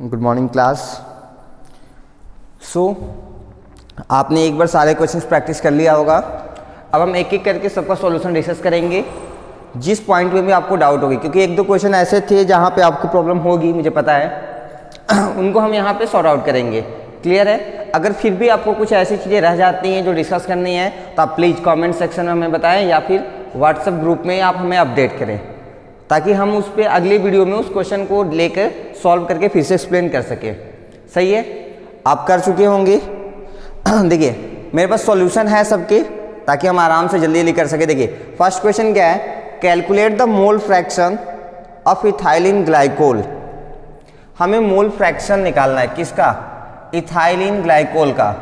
Good morning class. आपने एक बार सारे क्वेश्चंस प्रैक्टिस कर लिया होगा। अब हम एक एक करके सबका सॉल्यूशन डिस्कस करेंगे जिस पॉइंट में भी आपको डाउट होगी, क्योंकि एक दो क्वेश्चन ऐसे थे जहाँ पे आपको प्रॉब्लम होगी, मुझे पता है उनको हम यहाँ पे सॉर्ट आउट करेंगे। क्लियर है? अगर फिर भी आपको कुछ ऐसी चीज़ें रह जाती हैं जो डिस्कस करनी है तो आप प्लीज़ कमेंट सेक्शन में हमें बताएं या फिर व्हाट्सएप ग्रुप में आप हमें अपडेट करें, ताकि हम उस पर अगले वीडियो में उस क्वेश्चन को लेकर सॉल्व करके फिर से एक्सप्लेन कर सके। सही है? आप कर चुके होंगे। देखिए मेरे पास सॉल्यूशन है सबके, ताकि हम आराम से जल्दी जल्दी कर सके। देखिए फर्स्ट क्वेश्चन क्या है, calculate the mole fraction of ethylene glycol. हमें मोल फ्रैक्शन निकालना है किसका? इथाइलिन ग्लाइकोल का।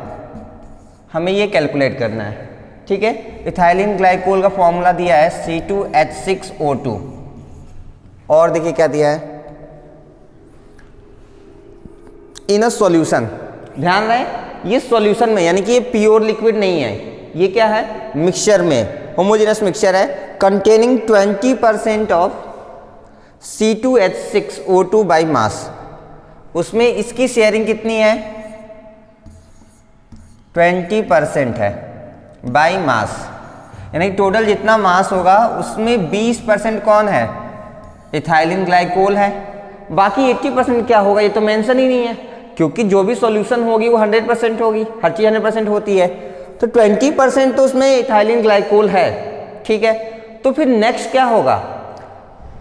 हमें ये कैलकुलेट करना है, ठीक है। इथाइलिन ग्लाइकोल का फॉर्मूला दिया है C2H6O2 और देखिए क्या दिया है, इन अ सॉल्यूशन। ध्यान रहे ये सॉल्यूशन में, यानी कि ये प्योर लिक्विड नहीं है, ये क्या है, मिक्सचर में, होमोजेनस मिक्सचर है, containing 20% of C2H6O2 by mass. उसमें इसकी शेयरिंग कितनी है? 20% है बाई मास, यानी टोटल जितना मास होगा उसमें 20% कौन है? इथाइलिन ग्लाइकोल है। बाकी 80% क्या होगा ये तो मेंशन ही नहीं है, क्योंकि जो भी सॉल्यूशन होगी वो 100% होगी, हर चीज़ 100% होती है। तो 20% तो उसमें इथाइलिन ग्लाइकोल है, ठीक है। तो फिर नेक्स्ट क्या होगा?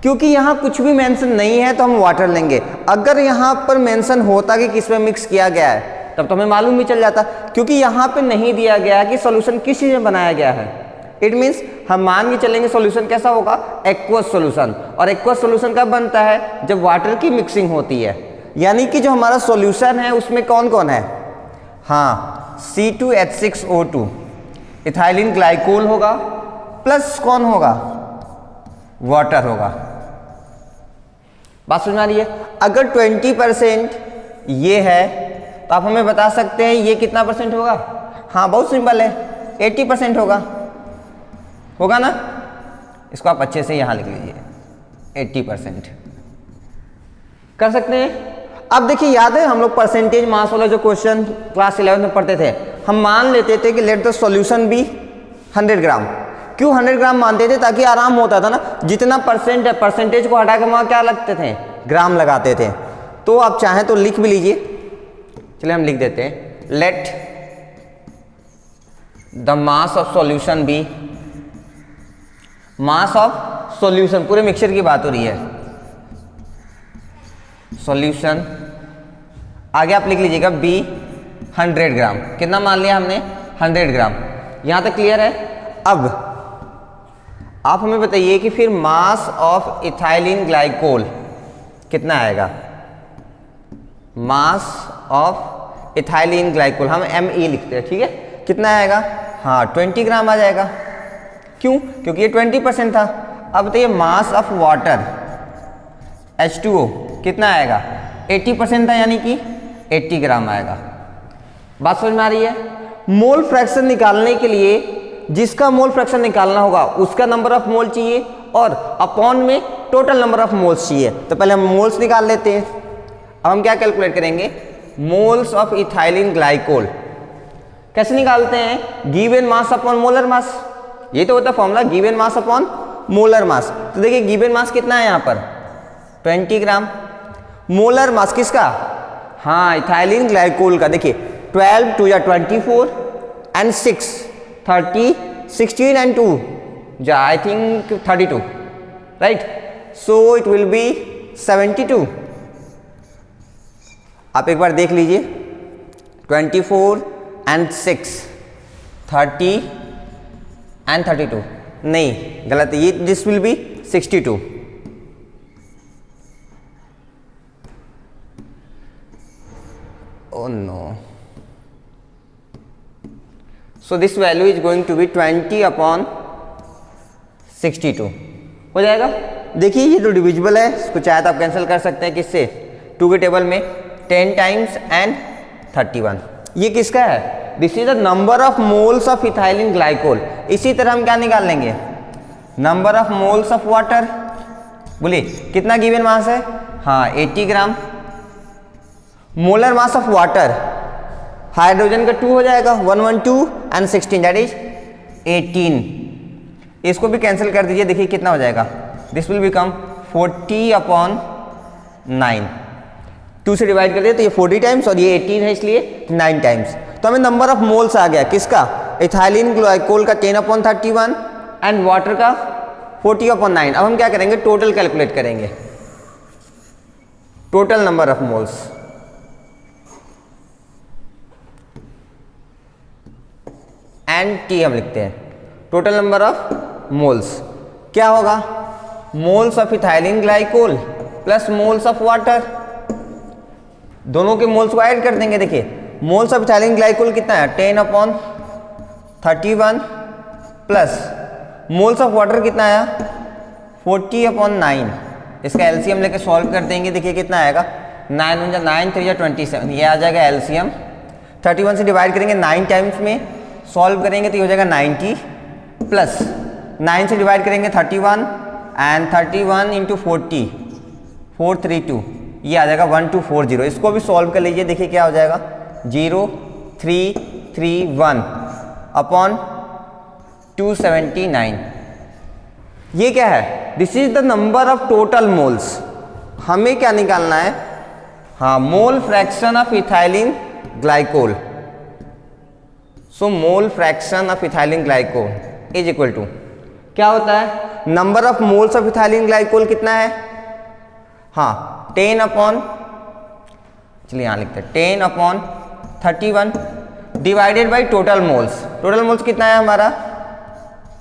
क्योंकि यहाँ कुछ भी मेंशन नहीं है तो हम वाटर लेंगे। अगर यहाँ पर मेंशन होता कि किस में मिक्स किया गया है तब तो हमें मालूम भी चल जाता, क्योंकि यहाँ पे नहीं दिया गया कि सॉल्यूशन किस चीज़ में बनाया गया है। इट मीन्स हम मान के चलेंगे सॉल्यूशन कैसा होगा, एक्वस सॉल्यूशन। और एक्वस सॉल्यूशन कब बनता है? जब वाटर की मिक्सिंग होती है। यानी कि जो हमारा सॉल्यूशन है उसमें कौन कौन है? हाँ, C2H6O2 इथाइलिन ग्लाइकोल होगा, प्लस कौन होगा? वाटर होगा। बात समझ में आ रही है? अगर 20% ये है तो आप हमें बता सकते हैं ये कितना परसेंट होगा? हाँ बहुत सिंपल है, 80% होगा ना। इसको आप अच्छे से यहाँ लिख लीजिए, 80% कर सकते हैं। अब देखिए याद है हम लोग परसेंटेज मास वाला जो क्वेश्चन क्लास 11 में पढ़ते थे, हम मान लेते थे कि लेट द सॉल्यूशन बी 100 ग्राम। क्यों 100 ग्राम मानते थे? ताकि आराम होता था ना, जितना परसेंट है परसेंटेज को हटा के वहाँ क्या लगते थे? ग्राम लगाते थे। तो आप चाहें तो लिख भी लीजिए, चलिए हम लिख देते हैं, let the mass of solution be, mass of solution, पूरे मिक्सचर की बात हो रही है, सॉल्यूशन आगे आप लिख लीजिएगा बी 100 ग्राम। कितना मान लिया हमने? 100 ग्राम। यहां तक क्लियर है? अब आप हमें बताइए कि फिर मास ऑफ इथाइलिन ग्लाइकोल कितना आएगा? मास ऑफ इथाइलिन ग्लाइकोल हम ME लिखते हैं, ठीक है। कितना आएगा? हाँ 20 ग्राम आ जाएगा। क्यों? क्योंकि ये 20% था। अब बताइए मास ऑफ वाटर H2O कितना आएगा? 80% था, यानी कि 80 ग्राम आएगा। बात समझ में आ रही है? मोल फ्रैक्शन निकालने के लिए जिसका मोल फ्रैक्शन निकालना होगा उसका नंबर ऑफ मोल चाहिए और अपॉन में टोटल नंबर ऑफ मोल्स चाहिए। तो पहले हम मोल्स निकाल लेते हैं। अब हम क्या कैलकुलेट करेंगे? मोल्स ऑफ इथाइलिन ग्लाइकोल कैसे निकालते हैं? Given mass upon molar mass, ये तो होता है formula, given mass upon molar mass. तो देखिए गिवन मास कितना है यहाँ पर? 20 ग्राम। मोलर मास किसका? हाँ इथाइलिन ग्लाइकोल का। देखिए 12 2 या 24 एंड 6 30 16 एंड 2 या I think 32, right. So it will be 72। आप एक बार देख लीजिए, 24 एंड 6 30 एंड 32, नहीं गलत है ये, this will B 62। Oh no. So this value is going to be 20 upon 62 हो जाएगा। देखिए ये तो डिविजिबल है, इसको चाहे तो आप कैंसिल कर सकते हैं किससे? 2 के टेबल में 10 टाइम्स एंड 31। ये किसका है? This is the number of moles of ethylene glycol. इसी तरह हम क्या निकाल लेंगे? Number of moles of water. बोलिए कितना गिवन मास है? हाँ 80 ग्राम। Molar mass of water, hydrogen का 2 हो जाएगा, 112 एंड 16 दैट इज 18। इसको भी कैंसिल कर दीजिए, देखिए कितना हो जाएगा, दिस विल बिकम 40/9। 2 से डिवाइड कर दिया तो ये 40 टाइम्स और ये 18 है इसलिए 9 टाइम्स। तो हमें नंबर ऑफ मोल्स आ गया किसका, इथाइलिन ग्लाइकोल का 10/31 एंड वाटर का 40/9। अब हम क्या करेंगे, टोटल कैलकुलेट करेंगे, total number of moles. And T हम लिखते हैं, टोटल नंबर ऑफ मोल्स क्या होगा, moles of ethylene glycol plus moles of water, दोनों के मोल्स को ऐड कर देंगे। देखिए मोल्स ऑफ इथाइलिन ग्लाइकोल कितना है 10/31 प्लस मोल्स ऑफ वाटर कितना आया 40/9। इसका एलसीएम लेके सॉल्व कर देंगे, देखिए कितना आएगा 9 × 9 3 × 27, ये आ जाएगा एलसीएम। 31 से डिवाइड करेंगे 9 टाइम्स में, सॉल्व करेंगे तो ये हो जाएगा 90 प्लस 9 से डिवाइड करेंगे 31 एंड 31 × 40 432, ये आ जाएगा 1240। इसको भी सॉल्व कर लीजिए, देखिए क्या हो जाएगा 0.331/279। ये क्या है, this is the number of total moles. हमें क्या निकालना है, हाँ mole fraction of ethylene glycol. So mole fraction of ethylene glycol is equal to क्या होता है, number of moles of ethylene glycol कितना है, हाँ 10 चलिए यहाँ लिखते हैं 10/31 divided by total moles. Total moles कितना है हमारा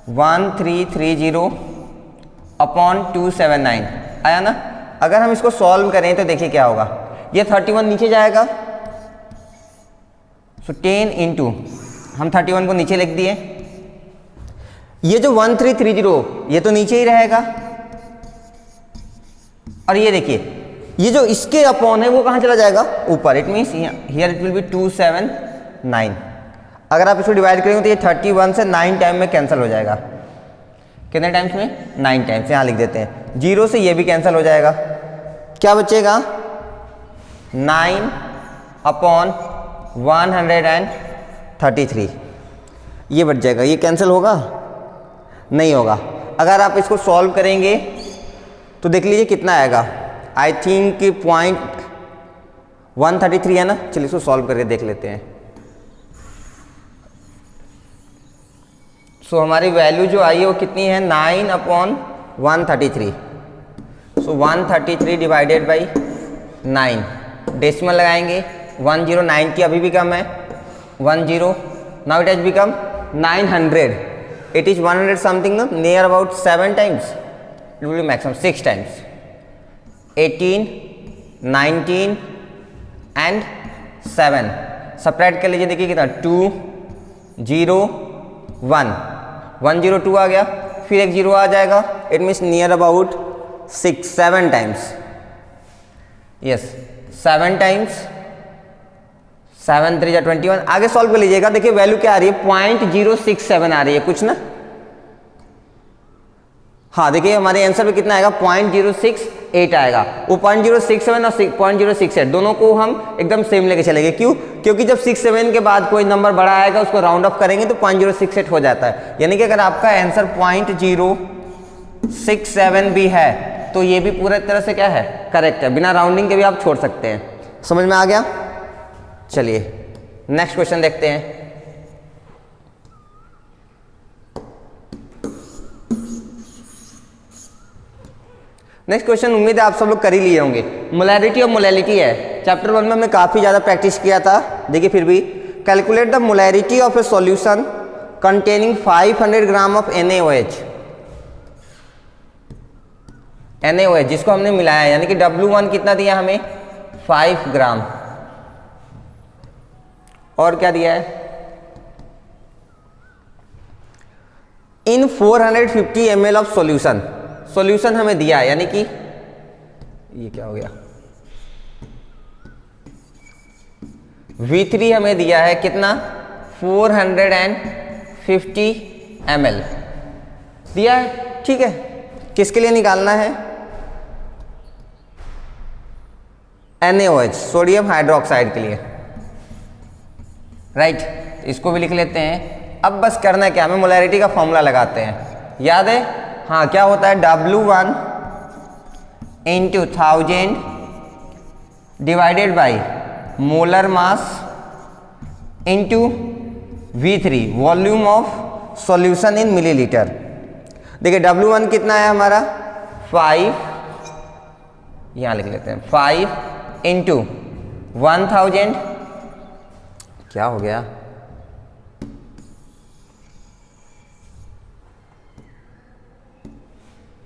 1330/279 आया ना। अगर हम इसको सॉल्व करें तो देखिए क्या होगा, ये 31 नीचे जाएगा, सो 10 × हम 31 को नीचे लिख दिए, ये जो 1330 ये तो नीचे ही रहेगा, और ये देखिए ये जो इसके अपॉन है वो कहाँ चला जाएगा ऊपर, it means here it will be 279। अगर आप इसको डिवाइड करेंगे तो ये 31 से 9 टाइम में कैंसिल हो जाएगा, कितने टाइम्स में 9 टाइम्स, यहाँ लिख देते हैं 0 से ये भी कैंसिल हो जाएगा, क्या बचेगा 9/133, ये बच जाएगा, ये कैंसिल होगा नहीं होगा। अगर आप इसको सॉल्व करेंगे तो देख लीजिए कितना आएगा, आई थिंक 0.133 है ना, चलिए इसको सॉल्व करके देख लेते हैं। सो हमारी वैल्यू जो आई है वो कितनी है 9/133। सो 133 डिवाइडेड बाई 9, डेसिमल लगाएंगे 1090 अभी भी कम है 10, now it has become 900, it is 100 something near about 7 times, it will be maximum 6 times, 18, 19 and 7 subtract कर लीजिए, देखिए कितना 2 0 1 102 आ गया, फिर एक 0 आ जाएगा, it means near about 7 times, yes 7 times, 7 3 या 21। आगे सॉल्व कर लीजिएगा, देखिए वैल्यू क्या आ रही है 0.067 आ रही है कुछ ना, हाँ देखिए हमारे आंसर में कितना आएगा 0.068 आएगा। वो 0.067 और 0.068 दोनों को हम एकदम सेम लेके चलेंगे, क्यों, क्योंकि जब 67 के बाद कोई नंबर बड़ा आएगा उसको राउंड ऑफ करेंगे तो 0.068 हो जाता है, यानी कि अगर आपका आंसर 0.067 भी है तो ये भी पूरा तरह से क्या है करेक्ट है, बिना राउंडिंग के भी आप छोड़ सकते हैं। समझ में आ गया, चलिए नेक्स्ट क्वेश्चन देखते हैं। नेक्स्ट क्वेश्चन उम्मीद है आप सब लोग कर ही लिए होंगे, मोलैरिटी और मोलैलिटी है, चैप्टर 1 में हमने काफ़ी ज़्यादा प्रैक्टिस किया था, देखिए फिर भी calculate the molarity of A solution containing 500 gram of NaOH, NaOH जिसको हमने मिलाया है, यानी कि W1 कितना दिया हमें 5 ग्राम, और क्या दिया है इन 450 ml ऑफ सॉल्यूशन, सॉल्यूशन हमें दिया है, यानी कि ये क्या हो गया V3 हमें दिया है कितना 450 ml दिया है, ठीक है। किसके लिए निकालना है NaOH सोडियम हाइड्रोक्साइड के लिए, राइट। इसको भी लिख लेते हैं। अब बस करना क्या, हमें मोलैरिटी का फॉर्मूला लगाते हैं, याद है? हाँ, क्या होता है, W1 into 1000 divided by molar mass into V3 volume of solution in millilitre. देखिए W1 कितना है हमारा 5, यहाँ लिख लेते हैं 5 इंटू 1000, क्या हो गया,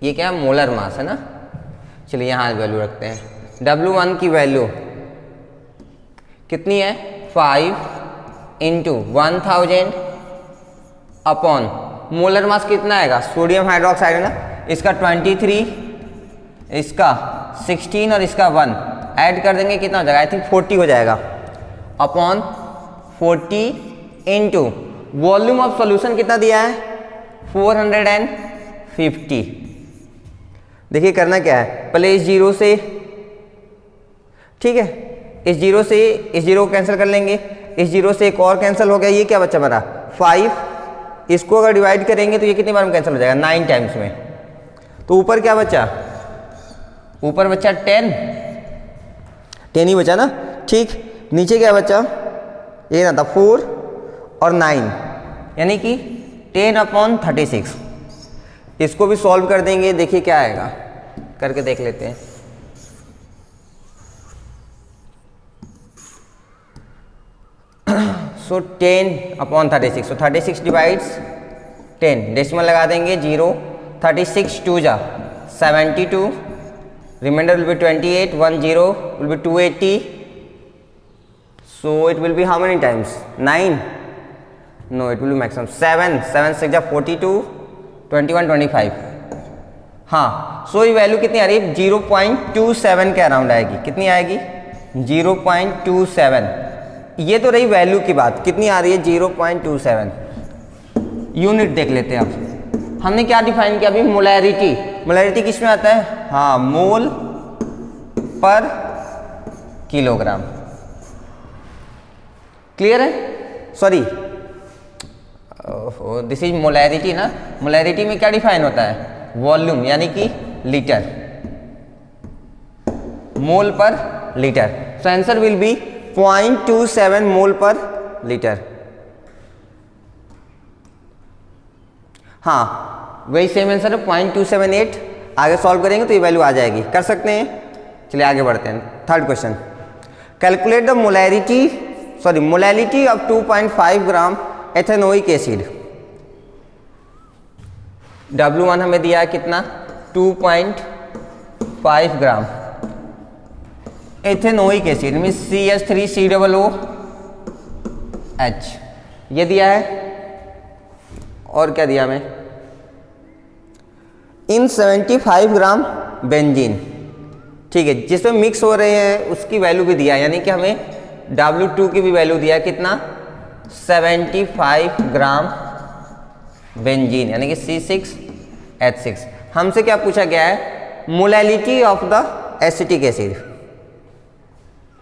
ये क्या मोलर मास है ना। चलिए यहाँ वैल्यू रखते हैं। W1 की वैल्यू कितनी है 5 इंटू 1000 अपॉन मोलर मास कितना आएगा, सोडियम हाइड्रोक्साइड है ना, इसका 23, इसका 16 और इसका 1 ऐड कर देंगे, कितना हो जाएगा, आई थिंक 40 हो जाएगा, upon 40 into volume of solution कितना दिया है 450। देखिए करना क्या है, पहले इस जीरो से, ठीक है, इस जीरो से इस जीरो को कैंसिल कर लेंगे, इस जीरो से एक और कैंसिल हो गया, ये क्या बचा हमारा 5, इसको अगर डिवाइड करेंगे तो ये कितनी बार में कैंसिल हो जाएगा 9 टाइम्स में। तो ऊपर क्या बचा, ऊपर बचा 10 ही बचा ना, ठीक। नीचे क्या बचा, ये ना था 4 और 9, यानी कि 10/36। इसको भी सॉल्व कर देंगे, देखिए क्या आएगा, करके देख लेते हैं। सो 10/36, सो 36 डिवाइड्स 10, डेसिमल लगा देंगे 0, 36 2 जा 72, remainder will be 28, 1 0 will be 280, so it will be how many times 9, no it will be maximum 7 6 जा 42, 21 25। हाँ, सो ये वैल्यू कितनी आ रही है 0.27 के अराउंड आएगी, कितनी आएगी 0.27। ये तो रही वैल्यू की बात, कितनी आ रही है 0.27। यूनिट देख लेते हैं अब, हमने क्या डिफाइन किया अभी, मोलैरिटी। मोलैरिटी किस में आता है, हाँ, मोल पर किलोग्राम, क्लियर है, सॉरी दिस इज मोलैरिटी ना। मोलैरिटी में क्या डिफाइन होता है, वॉल्यूम यानी कि लीटर, मोल पर litre. So answer will be 0.27 मोल पर लीटर। हाँ, वही सेम आंसर है 0.278। आगे सॉल्व करेंगे तो ये वैल्यू आ जाएगी, कर सकते हैं। चलिए आगे बढ़ते हैं। Third question, calculate the molality of 2.5 gram ethanoic acid. W1 हमें दिया है कितना 2.5 ग्राम एथेनोइक एसिड मीन CH3COOH, ये दिया है, और क्या दिया हमें, इन 75 ग्राम बेंजीन, ठीक है, जिसमें मिक्स हो रहे हैं उसकी वैल्यू भी दिया है, यानी कि हमें W2 की भी वैल्यू दिया है, कितना 75 ग्राम बेंजीन यानी कि C6H6। हमसे क्या पूछा गया है, molality of the acetic acid.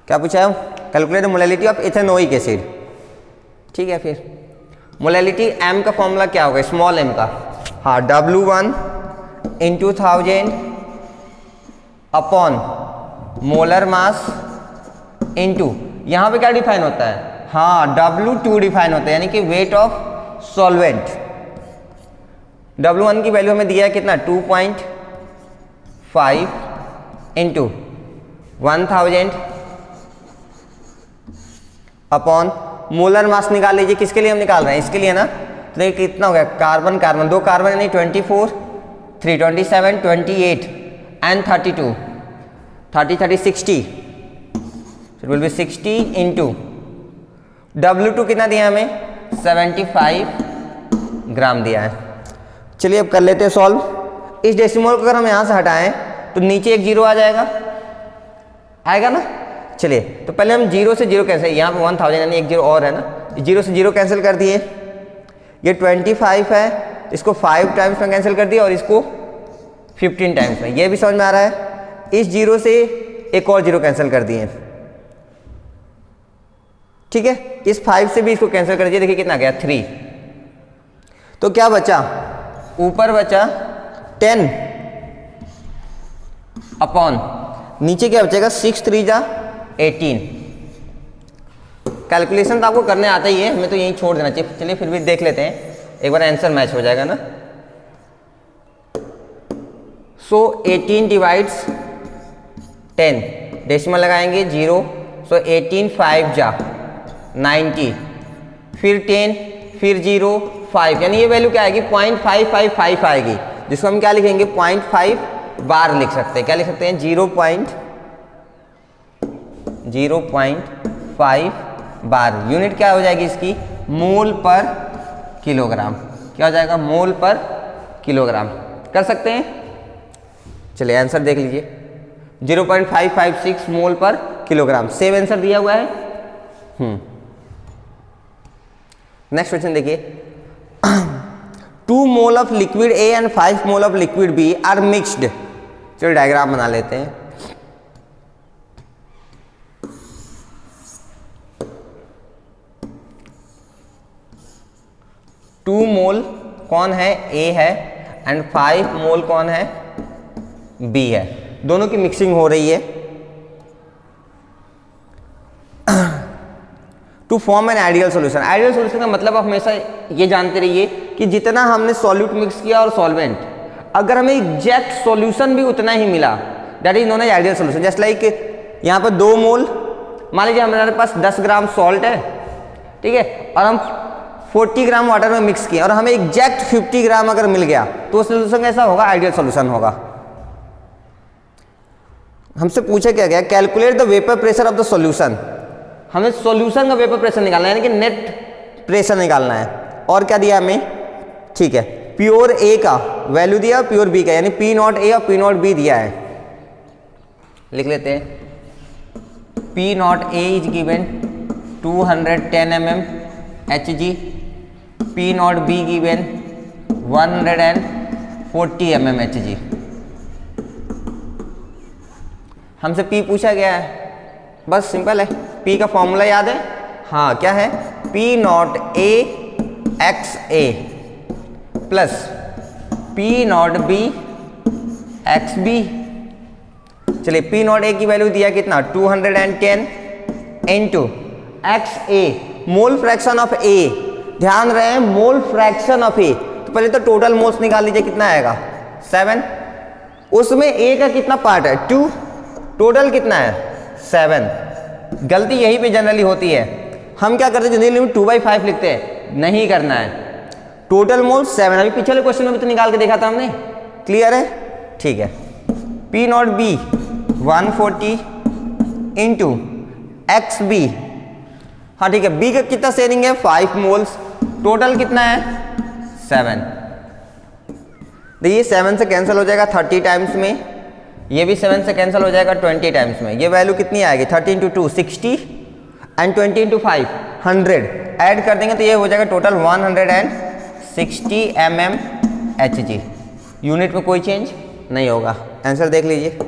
क्या पूछा है, calculate the molality of ethanoic acid, ठीक है। फिर मोलैलिटी M का फॉर्मूला क्या होगा, स्मॉल m का, हाँ, W1 into 1000 upon molar mass into, यहाँ पे क्या डिफाइन होता है, हाँ, W2 डिफाइन होता है, यानी कि वेट ऑफ सॉल्वेंट। W1 की वैल्यू हमें दिया है कितना 2.5 इंटू 1000 अपॉन मोलर मास निकाल लीजिए, किसके लिए हम निकाल रहे हैं, इसके लिए ना। तो देखिए कितना हो गया, कार्बन कार्बन, 2 कार्बन यानी 24, 3 27, 28 and 32, 30 60, it will be 60 into W2 कितना दिया हमें 75 ग्राम दिया है। चलिए अब कर लेते हैं सॉल्व। इस डेसिमल को अगर हम यहाँ से हटाएं तो नीचे एक जीरो आ जाएगा, आएगा ना। चलिए तो पहले हम जीरो से जीरो कैंसिल, यहाँ पे 1000 यानी एक जीरो और है ना, जीरो से जीरो कैंसिल कर दिए। ये 25 है, इसको 5 टाइम्स में कैंसिल कर दिया और इसको 15 टाइम्स में, ये भी समझ में आ रहा है। इस जीरो से एक और जीरो कैंसिल कर दिए, ठीक है। इस 5 से भी इसको कैंसिल कर दिए, देखिए कितना गया 3। तो क्या बचा, ऊपर बचा 10 अपॉन नीचे क्या बचेगा 6 3 जा 18। कैलकुलेशन तो आपको करने आता ही है, हमें तो यहीं छोड़ देना चाहिए। चलिए फिर भी देख लेते हैं, एक बार आंसर मैच हो जाएगा ना। सो 18 डिवाइड्स 10, डेसिमल लगाएंगे 0, सो 18 5 जा 90, फिर 10, फिर 0 5, यानी ये वैल्यू क्या आएगी 0.5555 आएगी, जिसको हम क्या लिखेंगे 0.5 बार लिख सकते हैं। क्या लिख सकते हैं 0.5 बार। यूनिट क्या हो जाएगी इसकी, मोल पर किलोग्राम। क्या हो जाएगा, मोल पर किलोग्राम। कर सकते हैं, चलिए आंसर देख लीजिए 0.556 मोल पर किलोग्राम। सेम आंसर दिया हुआ है। नेक्स्ट क्वेश्चन देखिए 2 mole of liquid A and 5 mole of liquid B are mixed. चलो डायग्राम बना लेते हैं। टू मोल कौन है, A है, एंड 5 मोल कौन है, B है। दोनों की मिक्सिंग हो रही है to form an ideal solution. Ideal solution का मतलब आप हमेशा ये जानते रहिए कि जितना हमने सॉल्यूट मिक्स किया और सॉल्वेंट, अगर हमें एग्जैक्ट सॉल्यूशन भी उतना ही मिला, that is known as ideal solution. Just like यहाँ पर 2 मोल, मान लीजिए हमारे पास 10 ग्राम सॉल्ट है, ठीक है, और हम 40 ग्राम वाटर में मिक्स किए और हमें एग्जैक्ट 50 ग्राम अगर मिल गया तो सोल्यूशन कैसा होगा, आइडियल सॉल्यूशन होगा। हमसे पूछा क्या गया, calculate the vapour pressure of the solution. हमें सॉल्यूशन का वेपर प्रेशर निकालना है, यानी कि नेट प्रेशर निकालना है। और क्या दिया हमें, ठीक है, प्योर ए का वैल्यू दिया, प्योर बी का, यानी P नॉट ए और P नॉट बी दिया है। लिख लेते हैं P not a is given 210 mm Hg, P not be given 140 mm Hg। हमसे P पूछा गया है, बस सिंपल है। P का फॉर्मूला याद है, हाँ क्या है, P not A x A plus P not B x B. चलिए P नॉट ए की वैल्यू दिया कितना 210 into X A, mole fraction of A. ध्यान रहे मोल फ्रैक्शन ऑफ ए, तो पहले तो टोटल मोल्स निकाल लीजिए, कितना आएगा 7, उसमें ए का कितना पार्ट है 2, टोटल कितना है 7। गलती यहीं पे जनरली होती है, हम क्या करते हैं जनरली 2/5 लिखते हैं, नहीं करना है, टोटल मोल 7। अभी पिछले क्वेश्चन में भी तो निकाल के देखा था हमने, क्लियर है, ठीक है। P not B 140 into x B, हाँ ठीक है, बी का कितना शेयरिंग है 5 मोल्स, टोटल कितना है 7। देखिए 7 से कैंसिल हो जाएगा 30 टाइम्स में, ये भी 7 से कैंसिल हो जाएगा 20 टाइम्स में। ये वैल्यू कितनी आएगी 30 इंटू 2 60 एंड 20 इंटू 5 100, ऐड कर देंगे तो ये हो जाएगा टोटल 160 mm Hg। यूनिट में कोई चेंज नहीं होगा। आंसर देख लीजिए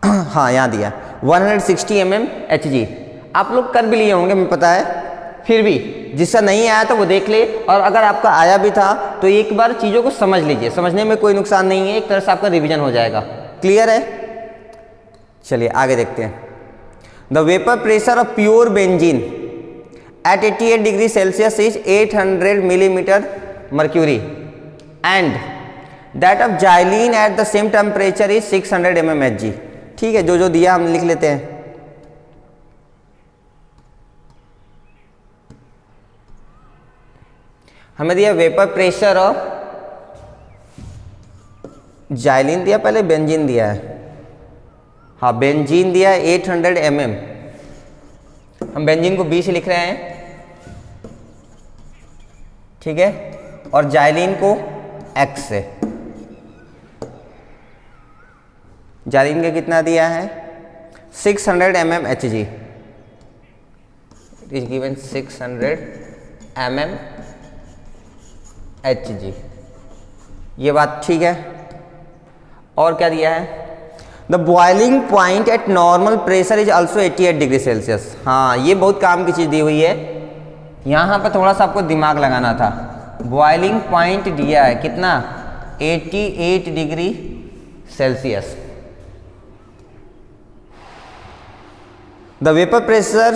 हाँ यहाँ दिया 160 mm Hg। आप लोग कर भी लिए होंगे मुझे पता है, फिर भी जिसका नहीं आया था वो देख ले, और अगर आपका आया भी था तो एक बार चीज़ों को समझ लीजिए, समझने में कोई नुकसान नहीं है, एक तरह से आपका रिवीजन हो जाएगा। क्लियर है, चलिए आगे देखते हैं। The vapour pressure of pure benzene at 88 degree Celsius is 800 millimetre mercury and that of xylene at the same temperature is 600 mm Hg। ठीक है, जो जो दिया हम लिख लेते हैं। हमें दिया वेपर प्रेशर ऑफ जाइलिन दिया, पहले बेंजीन दिया है, हाँ बेंजीन दिया है 800 mm, हम बेंजीन को B से लिख रहे हैं, ठीक है, और जाइलिन को X से। जाइलिन का कितना दिया है 600 mm Hg, it is given 600 mm Hg। ये बात ठीक है, और क्या दिया है, the boiling point eight normal pressure is also 88 degree Celsius. हाँ, ये बहुत काम की चीज़ दी हुई है, यहाँ पर थोड़ा सा आपको दिमाग लगाना था। बॉइलिंग पॉइंट दिया है कितना, 88 degree Celsius. The vapour pressure,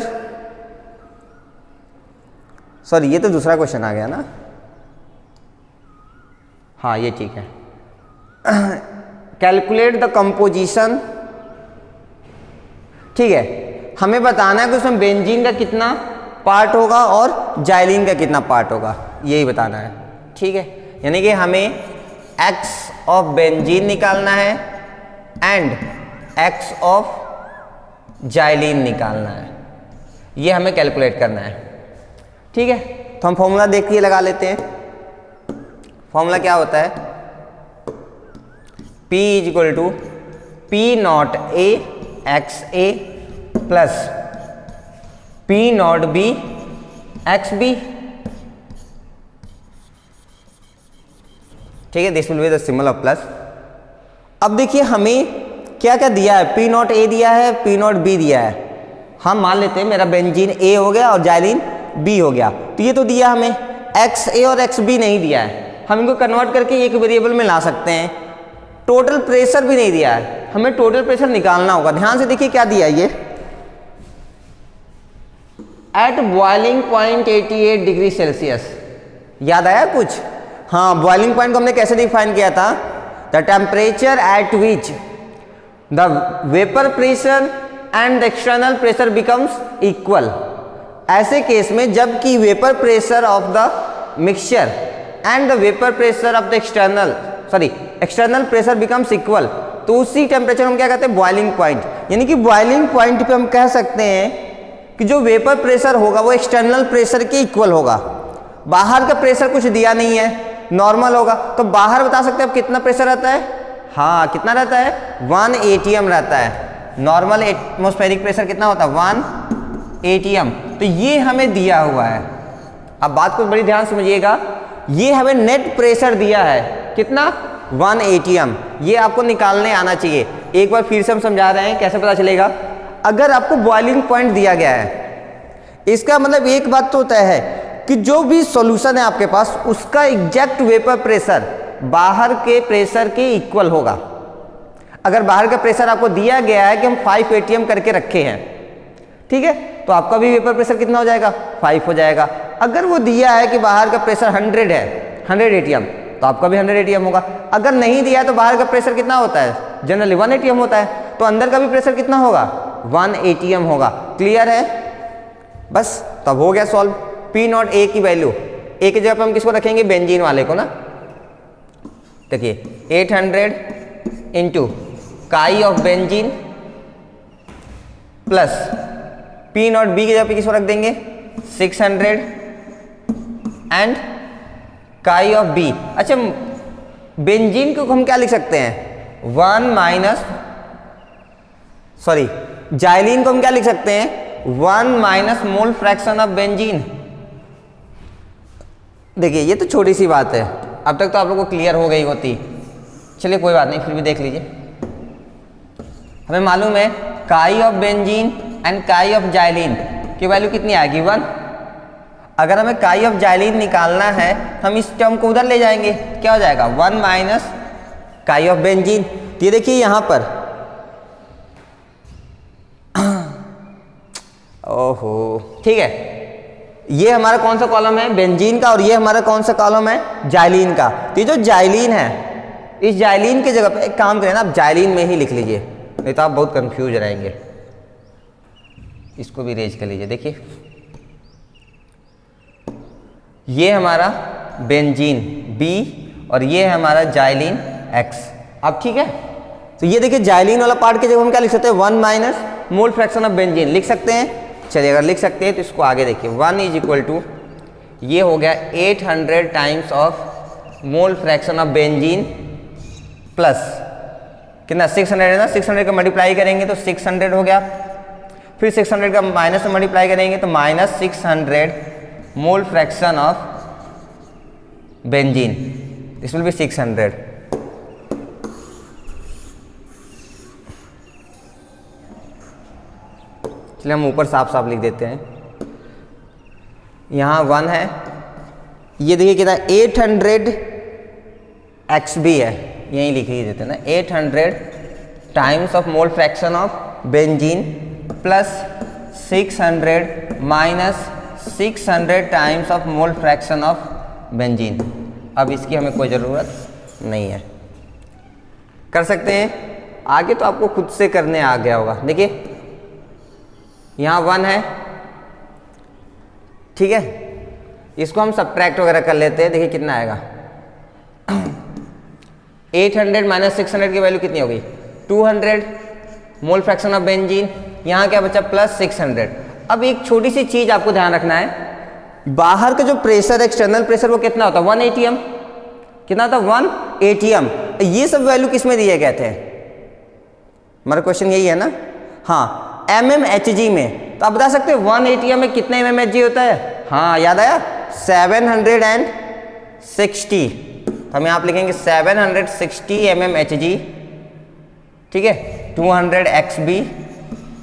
sorry ये तो दूसरा क्वेश्चन आ गया ना, हाँ ये ठीक है। कैलकुलेट द कंपोजिशन, ठीक है, हमें बताना है कि उसमें बेंजीन का कितना पार्ट होगा और जाइलिन का कितना पार्ट होगा, यही बताना है, ठीक है। यानी कि हमें x ऑफ बेंजीन निकालना है एंड x ऑफ जाइलिन निकालना है, ये हमें कैलकुलेट करना है, ठीक है। तो हम फॉर्मूला देखिए लगा लेते हैं। फॉर्मूला क्या होता है, P equal to P naught A x A plus P naught B x B, ठीक है, this will be the symbol of plus. अब देखिए हमें क्या क्या दिया है, P नॉट A दिया है, P नॉट B दिया है। हम मान लेते हैं मेरा बेंजीन A हो गया और जाइलिन B हो गया, तो ये तो दिया हमें, XA और XB नहीं दिया है। हम इनको कन्वर्ट करके एक वेरिएबल में ला सकते हैं। टोटल प्रेशर भी नहीं दिया है, हमें टोटल प्रेशर निकालना होगा। ध्यान से देखिए क्या दिया है ये, at boiling point 88 degree Celsius. याद आया कुछ? हाँ, बॉइलिंग पॉइंट को हमने कैसे डिफाइन किया था, the temperature at which the vapour pressure and the external pressure becomes equal. ऐसे केस में जबकि vapour pressure of the mixture and the vapour pressure of the external pressure becomes equal, तो उसी टेम्परेचर हम क्या कहते हैं, बॉइलिंग पॉइंट। यानी कि बॉइलिंग पॉइंट पे हम कह सकते हैं कि जो वेपर प्रेशर होगा वो एक्सटर्नल प्रेशर के इक्वल होगा। बाहर का प्रेशर कुछ दिया नहीं है, नॉर्मल होगा, तो बाहर बता सकते हैं अब कितना प्रेशर रहता है, हाँ कितना रहता है, 1 atm रहता है। नॉर्मल एटमॉस्फेरिक प्रेशर कितना होता है, 1 atm। तो ये हमें दिया हुआ है। अब बात को बड़ी ध्यान समझिएगा, ये हमें नेट प्रेशर दिया है कितना, 1 atm। ये आपको निकालने आना चाहिए। एक बार फिर से हम समझा रहे हैं कैसे पता चलेगा। अगर आपको बॉइलिंग पॉइंट दिया गया है, इसका मतलब एक बात तो तय है कि जो भी सॉल्यूशन है आपके पास उसका एग्जैक्ट वेपर प्रेशर बाहर के प्रेशर के इक्वल होगा। अगर बाहर का प्रेशर आपको दिया गया है कि हम 5 atm करके रखे हैं, ठीक है, तो आपका भी वेपर प्रेशर कितना हो जाएगा, 5 हो जाएगा। अगर वो दिया है कि बाहर का प्रेशर 100 है, 100 atm, तो आपका भी 100 atm होगा। अगर नहीं दिया है तो बाहर का प्रेशर कितना होता है, जनरली 1 atm होता है, तो अंदर का भी प्रेशर कितना होगा, 1 atm होगा। क्लियर है? बस तब हो गया सॉल्व। P नॉट A की वैल्यू, A की जगह पर हम किसको रखेंगे, बेंजीन वाले को ना। देखिए 800 इंटू काई of benzene plus P naught B की जगह पे किसको रख देंगे, 600 एंड काई ऑफ B। अच्छा, बेंजीन को हम क्या लिख सकते हैं, 1 माइनस, सॉरी जाइलिन को हम क्या लिख सकते हैं, 1 minus mole fraction of benzene. देखिए ये तो छोटी सी बात है, अब तक तो आप लोगों को क्लियर हो गई होती। चलिए कोई बात नहीं, फिर भी देख लीजिए। हमें मालूम है काई ऑफ बेंजीन एंड काई ऑफ जाइलिन की वैल्यू कितनी आएगी, 1। अगर हमें काई ऑफ जाइलिन निकालना है हम इस टर्म को उधर ले जाएंगे, क्या हो जाएगा, 1 माइनस काई ऑफ बेंजीन। ये देखिए यहाँ पर, ओहो, ठीक है, ये हमारा कौन सा कॉलम है, बेंजीन का, और ये हमारा कौन सा कॉलम है, जाइलिन का। तो ये जो जाइलिन है, इस जाइलिन की जगह पे एक काम करें ना, आप जाइलिन में ही लिख लीजिए, नहीं तो आप बहुत कंफ्यूज रहेंगे। इसको भी रेज कर लीजिए। देखिए ये हमारा बेंजीन B और ये है हमारा जाइलिन X। अब ठीक है, तो ये देखिए जाइलिन वाला पार्ट की जगह हम क्या लिख सकते हैं, 1 minus mole fraction of benzene लिख सकते हैं। चलिए अगर लिख सकते हैं तो इसको आगे देखिए, 1 इज इक्वल टू, ये हो गया 800 times of mole fraction of benzene plus कितना, 600 है ना, 600 का मल्टीप्लाई करेंगे तो 600 हो गया, फिर 600 का माइनस से मल्टीप्लाई करेंगे तो minus 600 mole fraction of benzene, this will B 600। चलिए हम ऊपर साफ साफ लिख देते हैं। यहाँ 1 है, ये देखिए कितना 800 XB है, यहीं लिख ही देते हैं ना, 800 times of mole fraction of benzene plus 600 minus 600 times of mole fraction of benzene. अब इसकी हमें कोई ज़रूरत नहीं है, कर सकते हैं आगे, तो आपको खुद से करने आ गया होगा। देखिए यहाँ 1 है, ठीक है, इसको हम सब्ट्रैक्ट वगैरह कर लेते हैं। देखिए कितना आएगा 800 माइनस 600 की वैल्यू कितनी हो गई 200 मोल फ्रैक्शन ऑफ बेंजीन। यहाँ क्या बचा प्लस 600। अब एक छोटी सी चीज आपको ध्यान रखना है, बाहर का जो प्रेशर एक्सटर्नल प्रेशर वो कितना होता है 1 atm, कितना था 1 atm। ये सब वैल्यू किस में दिए गए थे, हमारा क्वेश्चन यही है ना, हाँ mmHg में। तो आप बता सकते हैं 1 atm में कितना mmHg होता है, हाँ याद आया 760। हम यहाँ आप लिखेंगे 760 mmHg, ठीक है, 200 XB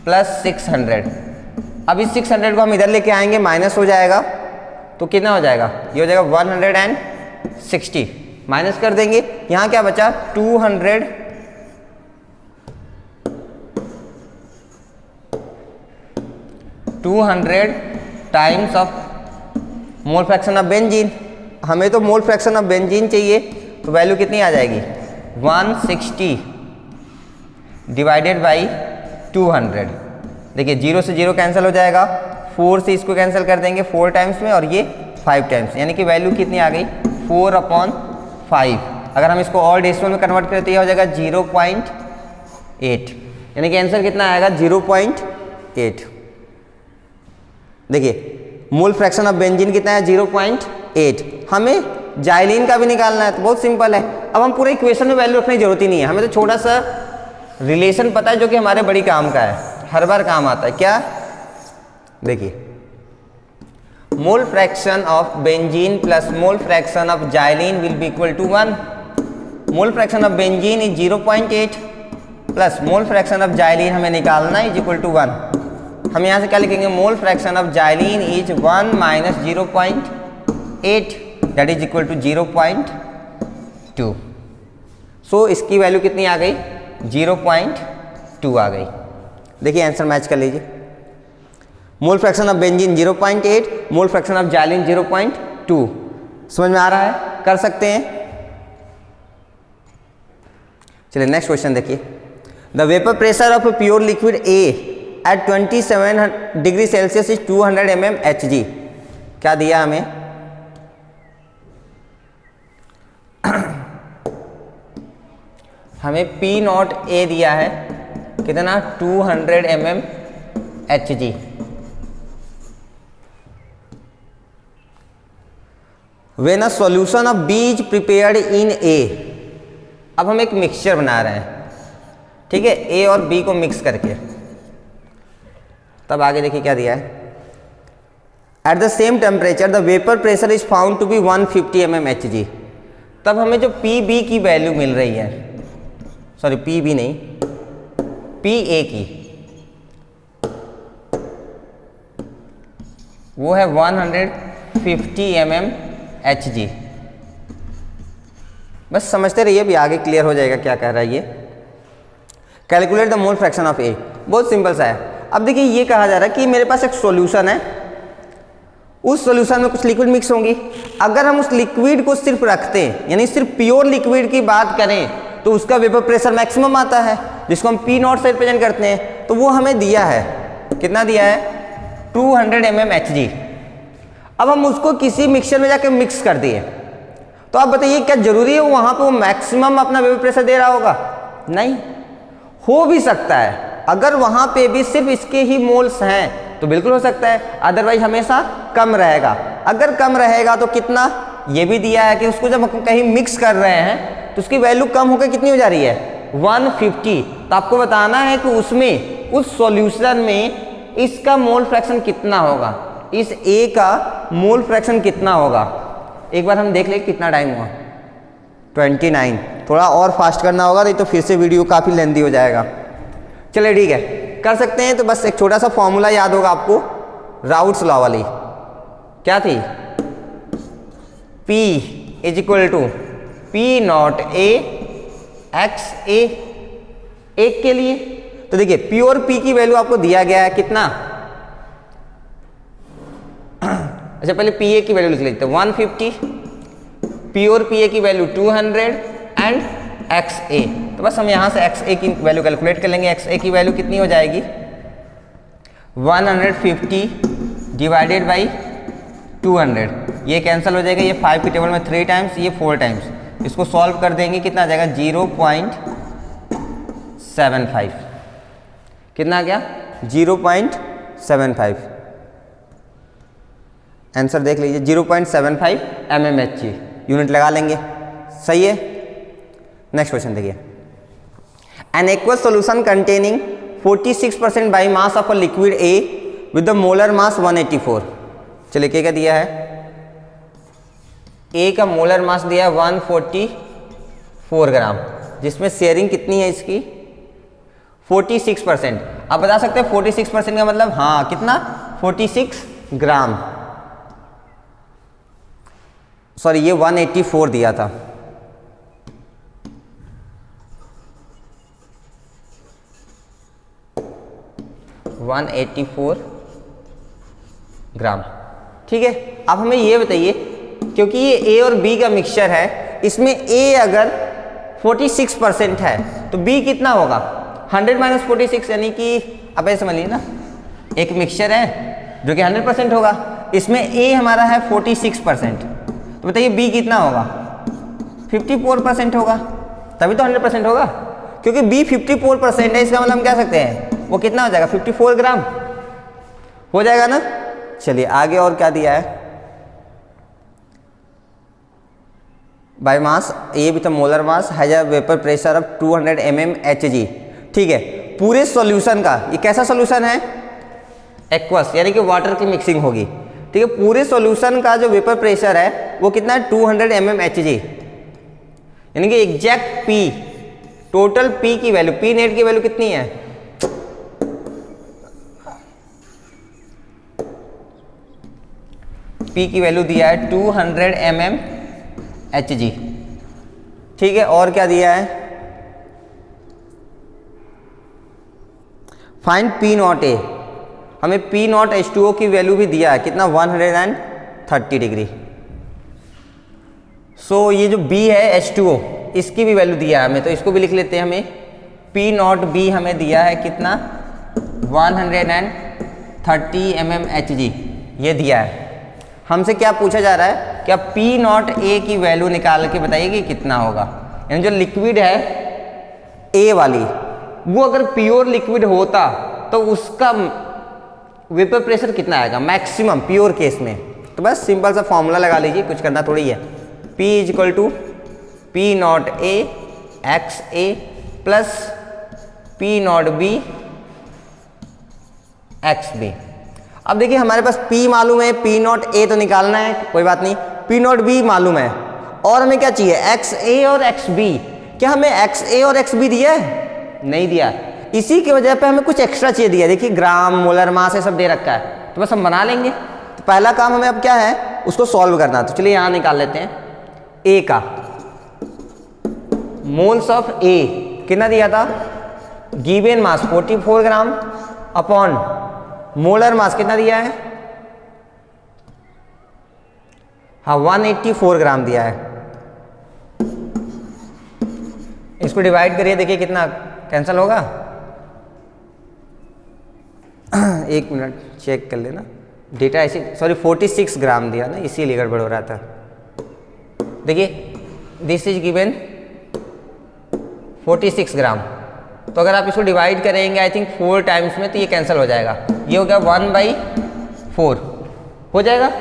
प्लस 600। अब इस 600 को हम इधर लेके आएंगे, माइनस हो जाएगा, तो कितना हो जाएगा, ये हो जाएगा 160, माइनस कर देंगे, यहाँ क्या बचा 200 times of mole fraction of benzene. हमें तो मोल फ्रैक्शन ऑफ बेंजीन चाहिए, तो वैल्यू कितनी आ जाएगी 160 डिवाइडेड बाई 200। देखिए 0 से 0 कैंसिल हो जाएगा, 4 से इसको कैंसिल कर देंगे 4 टाइम्स में, और ये 5 टाइम्स, यानी कि वैल्यू कितनी आ गई 4/5। अगर हम इसको और डेसिमल में कन्वर्ट करें तो यह हो जाएगा 0.8, यानी कि आंसर कितना आएगा 0.8। देखिए मोल फ्रैक्शन ऑफ बेंजीन कितना है 0.8। हमें जाइलिन का भी निकालना है, तो बहुत सिंपल है। अब हम पूरे इक्वेशन में वैल्यू रखने की जरूरत ही नहीं है, हमें तो छोटा सा रिलेशन पता है जो कि हमारे बड़ी काम का है, हर बार काम आता है। क्या, देखिए mole fraction of benzene plus mole fraction of xylene will be equal to 1। Mole fraction of benzene is 0.8 plus mole fraction of xylene हमें निकालना इज इक्वल टू 1। हम यहाँ से क्या लिखेंगे, mole fraction of xylene is 1 minus 0.8 that is equal to 0.2। So इसकी value कितनी आ गई 0.2 आ गई। देखिए आंसर मैच कर लीजिए, मोल fraction of benzene 0.8, mole fraction of xylene 0.2। समझ में आ रहा है, कर सकते हैं। चलिए नेक्स्ट क्वेश्चन देखिए, the vapour pressure of a pure liquid A at 27 degree Celsius is 200 mmHg। क्या दिया हमें, हमें P0A दिया है कितना 200 mmHg। When a solution of B is prepared in A, अब हम एक मिक्सचर बना रहे हैं, ठीक है, A और B को मिक्स करके। तब आगे देखिए क्या दिया है, at the same temperature the vapour pressure is found to be 150 mmHg। तब हमें जो PB की वैल्यू मिल रही है, सॉरी PB नहीं PA की, वो है 150 mmHg। बस समझते रहिए, भी आगे क्लियर हो जाएगा क्या कह रहा है ये। Calculate the mole fraction of A, बहुत सिंपल सा है। अब देखिए ये कहा जा रहा है कि मेरे पास एक सॉल्यूशन है, उस सॉल्यूशन में कुछ लिक्विड मिक्स होंगी। अगर हम उस लिक्विड को सिर्फ रखते हैं, यानी सिर्फ प्योर लिक्विड की बात करें, तो उसका वेपर प्रेशर मैक्सिमम आता है, जिसको हम P0 से रिप्रेजेंट करते हैं। तो वो हमें दिया है, कितना दिया है 200 mmHg। अब हम उसको किसी मिक्सचर में जाकर मिक्स कर दिए, तो आप बताइए क्या जरूरी है वहां पे वो मैक्सिमम अपना वेपर प्रेशर दे रहा होगा? नहीं, हो भी सकता है अगर वहां पे भी सिर्फ इसके ही मोल्स हैं तो बिल्कुल हो सकता है, अदरवाइज हमेशा कम रहेगा। अगर कम रहेगा तो कितना, ये भी दिया है कि उसको जब हम कहीं मिक्स कर रहे हैं तो उसकी वैल्यू कम होकर कितनी हो जा रही है 150। तो आपको बताना है कि उसमें, उस सॉल्यूशन में इसका मोल फ्रैक्शन कितना होगा, इस A का मोल फ्रैक्शन कितना होगा। एक बार हम देख लें कितना टाइम हुआ 29। थोड़ा और फास्ट करना होगा, नहीं तो फिर से वीडियो काफ़ी लेंदी हो जाएगा। चलिए ठीक है, कर सकते हैं। तो बस एक छोटा सा फॉर्मूला याद होगा आपको, राउट्स लॉ वाली, क्या थी, P is equal to P not A x A, एक के लिए। तो देखिए P और P की वैल्यू आपको दिया गया है कितना, अच्छा पहले PA की वैल्यू लिख लेते हैं 150, P और PA की वैल्यू 200 एंड XA। तो बस हम यहाँ से XA की वैल्यू कैलकुलेट कर लेंगे। XA की वैल्यू कितनी हो जाएगी, 150 डिवाइडेड बाई 200, ये कैंसिल हो जाएगा, ये 5 की टेबल में 3 टाइम्स, ये 4 टाइम्स, इसको सॉल्व कर देंगे कितना आ जाएगा 0.75, कितना आ गया 0.75, आंसर देख लीजिए 0.75 mmHg, यूनिट लगा लेंगे, सही है। नेक्स्ट क्वेश्चन देखिए, an aqueous solution containing 46% by mass of a liquid A with the molar mass 184। चलिए क्या दिया है, ए का मोलर मास दिया है 144 ग्राम, जिसमें शेयरिंग कितनी है इसकी 46%। आप बता सकते हैं 46% का मतलब, हाँ कितना 46 ग्राम, सॉरी ये 184 दिया था, ग्राम, ठीक है। अब हमें ये बताइए, क्योंकि ये ए और बी का मिक्सचर है, इसमें ए अगर 46% है तो बी कितना होगा 100 माइनस 46, यानी कि आप ऐसे समझ लीजिए ना, एक मिक्सचर है जो कि 100% होगा, इसमें ए हमारा है 46%, तो बताइए बी कितना होगा 54% होगा, तभी तो 100% होगा, क्योंकि बी 54% है, इसका मतलब हम क्या सकते हैं वो कितना हो जाएगा 54 ग्राम हो जाएगा ना। चलिए आगे और क्या दिया है, by mass A with molar mass has a vapour pressure of 200 mmHg, ठीक है। पूरे सॉल्यूशन का ये कैसा सॉल्यूशन है, एक्वस, यानी कि वाटर की मिक्सिंग होगी, ठीक है। पूरे सॉल्यूशन का जो वेपर प्रेशर है वो कितना है 200 mmHg, यानी कि एग्जैक्ट P, टोटल P की वैल्यू, P नेट की वैल्यू कितनी है, P की वैल्यू दिया है 200 mmHg, ठीक है। और क्या दिया है, फाइंड P नॉट ए, हमें P नॉट H2O की वैल्यू भी दिया है कितना 130 डिग्री। सो ये जो B है H2O, इसकी भी वैल्यू दिया है हमें, तो इसको भी लिख लेते हैं। हमें P नॉट B हमें दिया है कितना 130 mmHg, ये दिया है। हमसे क्या पूछा जा रहा है, क्या P नॉट A की वैल्यू निकाल के बताइए कि कितना होगा, यानी जो लिक्विड है A वाली, वो अगर प्योर लिक्विड होता तो उसका वेपर प्रेशर कितना आएगा मैक्सिमम प्योर केस में। तो बस सिंपल सा फॉर्मूला लगा लीजिए, कुछ करना थोड़ी है, P is equal to P naught A x A plus P naught B x B. अब देखिए हमारे पास P मालूम है, P नॉट A तो निकालना है, कोई बात नहीं, P नॉट B मालूम है, और हमें क्या चाहिए XA और XB। क्या हमें XA और XB दिया है, नहीं दिया, इसी की वजह पे हमें कुछ एक्स्ट्रा चाहिए दिया, देखिए ग्राम मोलर मास ये सब दे रखा है, तो बस हम बना लेंगे। तो पहला काम हमें अब क्या है, उसको सॉल्व करना। तो चलिए यहाँ निकाल लेते हैं, A का मोल्स ऑफ A कितना दिया था, गिवन मास 44 ग्राम अपॉन मोलर मास कितना दिया है, हाँ 184 ग्राम दिया है। इसको डिवाइड करिए, देखिए कितना कैंसिल होगा, एक मिनट चेक कर लेना, डेटा ऐसे, सॉरी 46 ग्राम दिया ना, इसीलिए गड़बड़ हो रहा था। देखिए दिस इज गिवन 46 ग्राम, तो अगर आप इसको डिवाइड करेंगे आई थिंक 4 टाइम्स में, तो ये कैंसिल हो जाएगा, ये हो गया 1/4 हो जाएगा।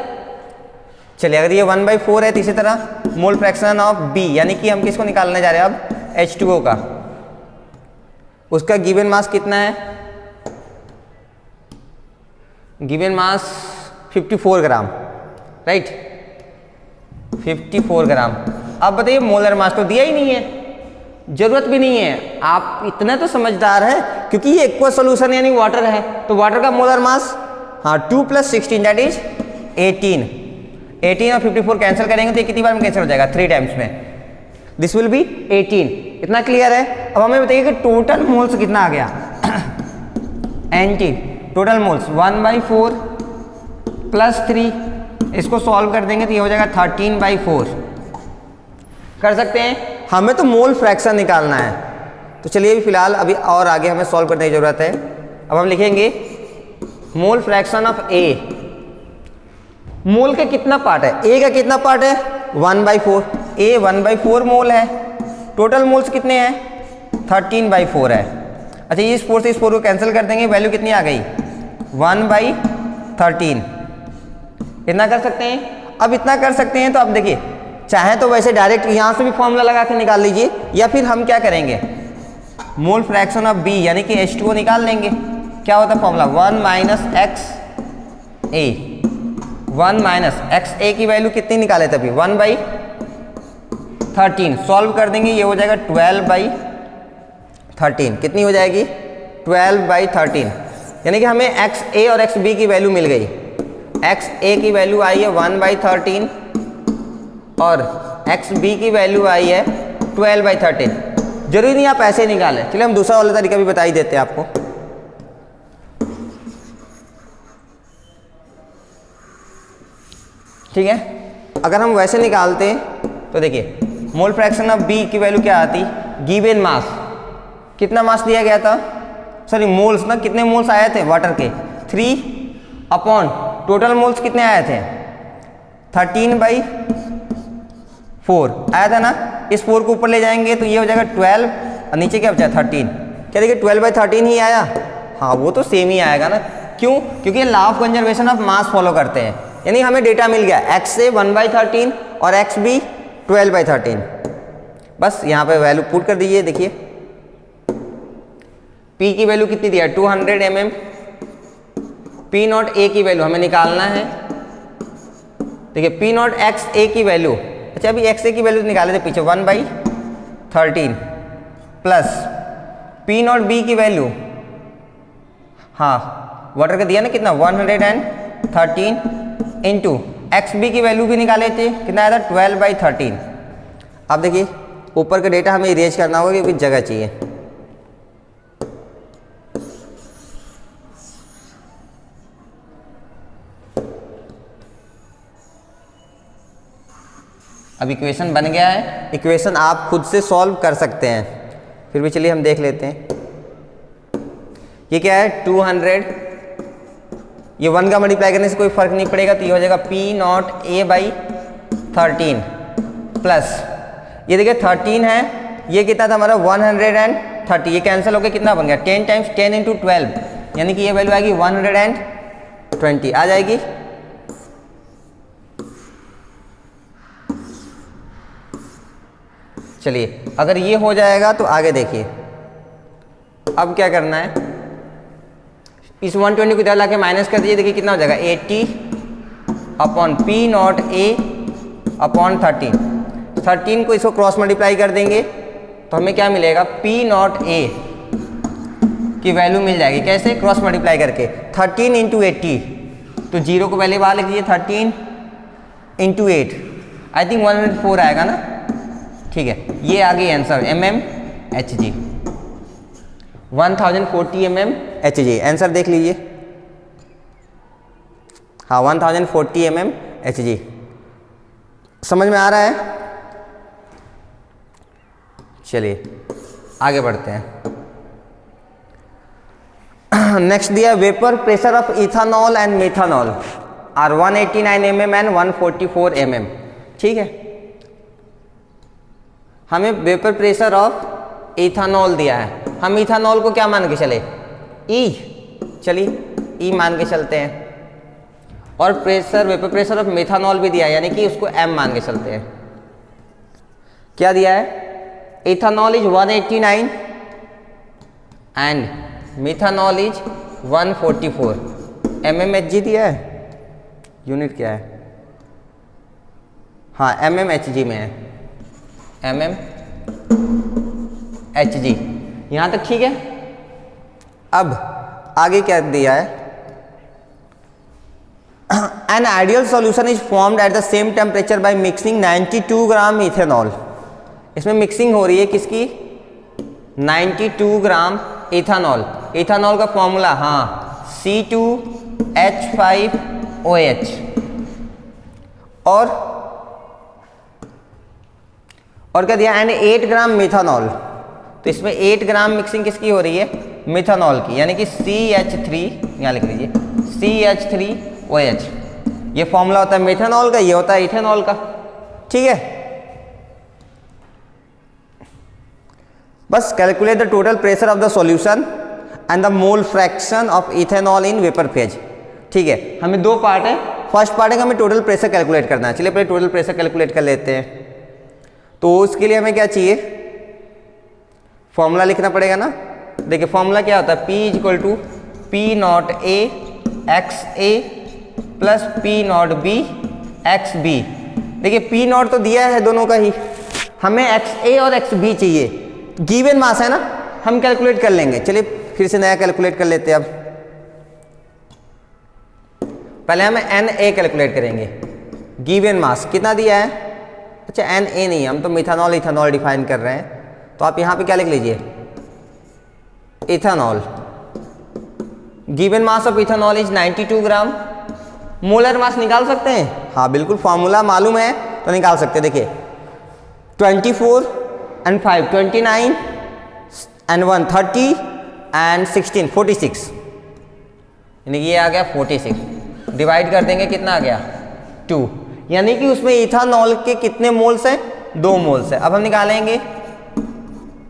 चलिए अगर ये 1/4 है, तो इसी तरह मोल फ्रैक्शन ऑफ B, यानी कि हम किसको निकालने जा रहे हैं अब H2O का, उसका गिवन मास कितना है, गिवन मास 54 ग्राम, राइट 54 ग्राम। अब बताइए मोलर मास तो दिया ही नहीं है, जरूरत भी नहीं है, आप इतना तो समझदार है क्योंकि ये एक्वा सोल्यूशन यानी वाटर है, तो वाटर का मोलर मास, हाँ 2 + 16 दैट इज 18। 18 और 54 कैंसिल करेंगे तो ये कितनी बार में कैंसिल हो जाएगा, 3 टाइम्स में, दिस विल बी 18। इतना क्लियर है। अब हमें बताइए कि टोटल मोल्स कितना आ गया एंटी, टोटल मोल्स 1/4 + 3, इसको सॉल्व कर देंगे तो ये हो जाएगा 13/4। कर सकते हैं। हमें तो मोल फ्रैक्शन निकालना है, तो चलिए अभी फिलहाल अभी और आगे हमें सॉल्व करने की जरूरत है। अब हम लिखेंगे मोल फ्रैक्शन ऑफ ए। मोल के कितना पार्ट है, ए का कितना पार्ट है 1/4, ए 1/4 मोल है, टोटल मोल्स कितने हैं 13/4 है। अच्छा ये इस 4 से इस 4 को कैंसिल कर देंगे, वैल्यू कितनी आ गई 1/13। इतना कर सकते हैं। अब इतना कर सकते हैं तो अब देखिए, चाहे तो वैसे डायरेक्ट यहाँ से भी फॉर्मूला लगा के निकाल लीजिए, या फिर हम क्या करेंगे मोल फ्रैक्शन ऑफ बी यानी कि H2O निकाल लेंगे। क्या होता है फॉर्मूला 1 - XA। 1 - XA की वैल्यू कितनी निकाले थे अभी 1/13। सॉल्व कर देंगे, ये हो जाएगा 12/13। कितनी हो जाएगी 12/13, यानी कि हमें XA और XB की वैल्यू मिल गई। XA की वैल्यू आई है 1/13 और XB की वैल्यू आई है 12/13। जरूरी नहीं आप ऐसे निकालें, चलिए हम दूसरा वाला तरीका भी बता ही देते हैं आपको। ठीक है, अगर हम वैसे निकालते तो देखिए मोल फ्रैक्शन ऑफ बी की वैल्यू क्या आती, गिवन मास, कितना मास दिया गया था, सॉरी मोल्स ना, कितने मोल्स आए थे वाटर के 3 अपॉन टोटल मोल्स कितने आए थे 13/4 आया था ना। इस 4 को ऊपर ले जाएंगे तो ये हो जाएगा 12 और नीचे क्या बचा 13। क्या देखिए 12/13 ही आया, हाँ वो तो सेम ही आएगा ना। क्यों, क्योंकि law of conservation of mass follow करते हैं, यानी हमें डेटा मिल गया XA 1/13 और XB 12/13। बस यहाँ पे वैल्यू पुट कर दीजिए। देखिए P की वैल्यू कितनी दिया 200 mm, P0 A की वैल्यू हमें निकालना है। देखिए P0 XA की वैल्यू, अच्छा अभी XA की वैल्यू निकाले थे पीछे 1/13 प्लस P0 B की वैल्यू, हाँ वाटर का दिया ना कितना 113 इंटू XB की वैल्यू भी निकाले थे, कितना आया था 12/13। अब देखिए ऊपर का डेटा हमें इरेज करना होगा क्योंकि जगह चाहिए। अब इक्वेशन बन गया है, इक्वेशन आप खुद से सॉल्व कर सकते हैं, फिर भी चलिए हम देख लेते हैं। ये क्या है 200, ये 1 का मल्टीप्लाई करने से कोई फर्क नहीं पड़ेगा, तो ये हो जाएगा P0 A/13 प्लस ये देखिए 13 है, ये कितना था हमारा 130, ये कैंसिल होकर कितना बन गया 10 टाइम्स 10 × 12, यानी कि ये वैल्यू आएगी 120 आ जाएगी। चलिए अगर ये हो जाएगा तो आगे देखिए अब क्या करना है, इस 120 को इधर ला के माइनस कर दीजिए। देखिए कितना हो जाएगा 80 P0 A/13। 13 को इसको क्रॉस मल्टीप्लाई कर देंगे तो हमें क्या मिलेगा P0 A की वैल्यू मिल जाएगी। कैसे, क्रॉस मल्टीप्लाई करके 13 × 80, तो जीरो को पहले बाहर लिख लीजिए 13 × 8, आई थिंक 104 आएगा ना। ठीक है, ये आ गई आंसर mmHg 1040 mmHg। आंसर देख लीजिए, हाँ 1040 mmHg। समझ में आ रहा है। चलिए आगे बढ़ते हैं। नेक्स्ट दिया vapour pressure of ethanol and methanol are 189 mm and 144 mm। ठीक है, हमें वेपर प्रेशर ऑफ इथानॉल दिया है, हम इथानॉल को क्या मान के चले E, चलिए E मान के चलते हैं, और प्रेशर वेपर प्रेशर ऑफ मेथानॉल भी दिया है, यानी कि उसको M मान के चलते हैं। क्या दिया है, ethanol is 189 and methanol is 144। mmHg दिया है, यूनिट क्या है, हाँ mmHg में है, mmHg। यहाँ तक ठीक है। अब आगे क्या दिया है, N ideal solution is formed at the same temperature by mixing 92 gram ethanol. इसमें मिक्सिंग हो रही है किसकी, 92 ग्राम इथेनॉल। इथेनॉल का फॉर्मूला हाँ C2H5OH। और क्या दिया, एंड 8 ग्राम मिथेनॉल। तो इसमें 8 ग्राम मिक्सिंग किसकी हो रही है, मिथेनॉल की, यानी कि CH3, यहाँ लिख लीजिए CH3OH। ये फॉर्मूला होता है मिथेनॉल का, ये होता है इथेनॉल का। ठीक है, बस calculate the total pressure of the solution and the mole fraction of ethanol in vapour phase. ठीक है, हमें दो पार्ट है। फर्स्ट पार्ट है कि हमें टोटल प्रेशर कैलकुलेट करना है। चलिए पहले टोटल प्रेशर कैलकुलेट कर लेते हैं। तो उसके लिए हमें क्या चाहिए, फॉर्मूला लिखना पड़ेगा ना। देखिए फॉर्मूला क्या होता है, P equal to P0A XA plus P0B XB। देखिए P0 तो दिया है दोनों का ही, हमें XA और XB चाहिए, गिवन मास है ना, हम कैलकुलेट कर लेंगे। चलिए फिर से नया कैलकुलेट कर लेते हैं। अब पहले हम Na कैलकुलेट करेंगे। गिवन मास कितना दिया है, अच्छा Na नहीं, हम तो मिथेनॉल इथेनॉल डिफाइन कर रहे हैं। तो आप यहाँ पे क्या लिख लीजिए, ethanol. Given mass of ethanol is 92 gram. Molar मास निकाल सकते हैं, हाँ बिल्कुल, फॉर्मूला मालूम है तो निकाल सकते हैं। देखिए 24 and 5 29 and 1 30 and 16 46, यानी कि ये आ गया 46। डिवाइड कर देंगे, कितना आ गया 2, यानी कि उसमें इथेनॉल के कितने मोल्स हैं, 2 मोल्स है। अब हम निकालेंगे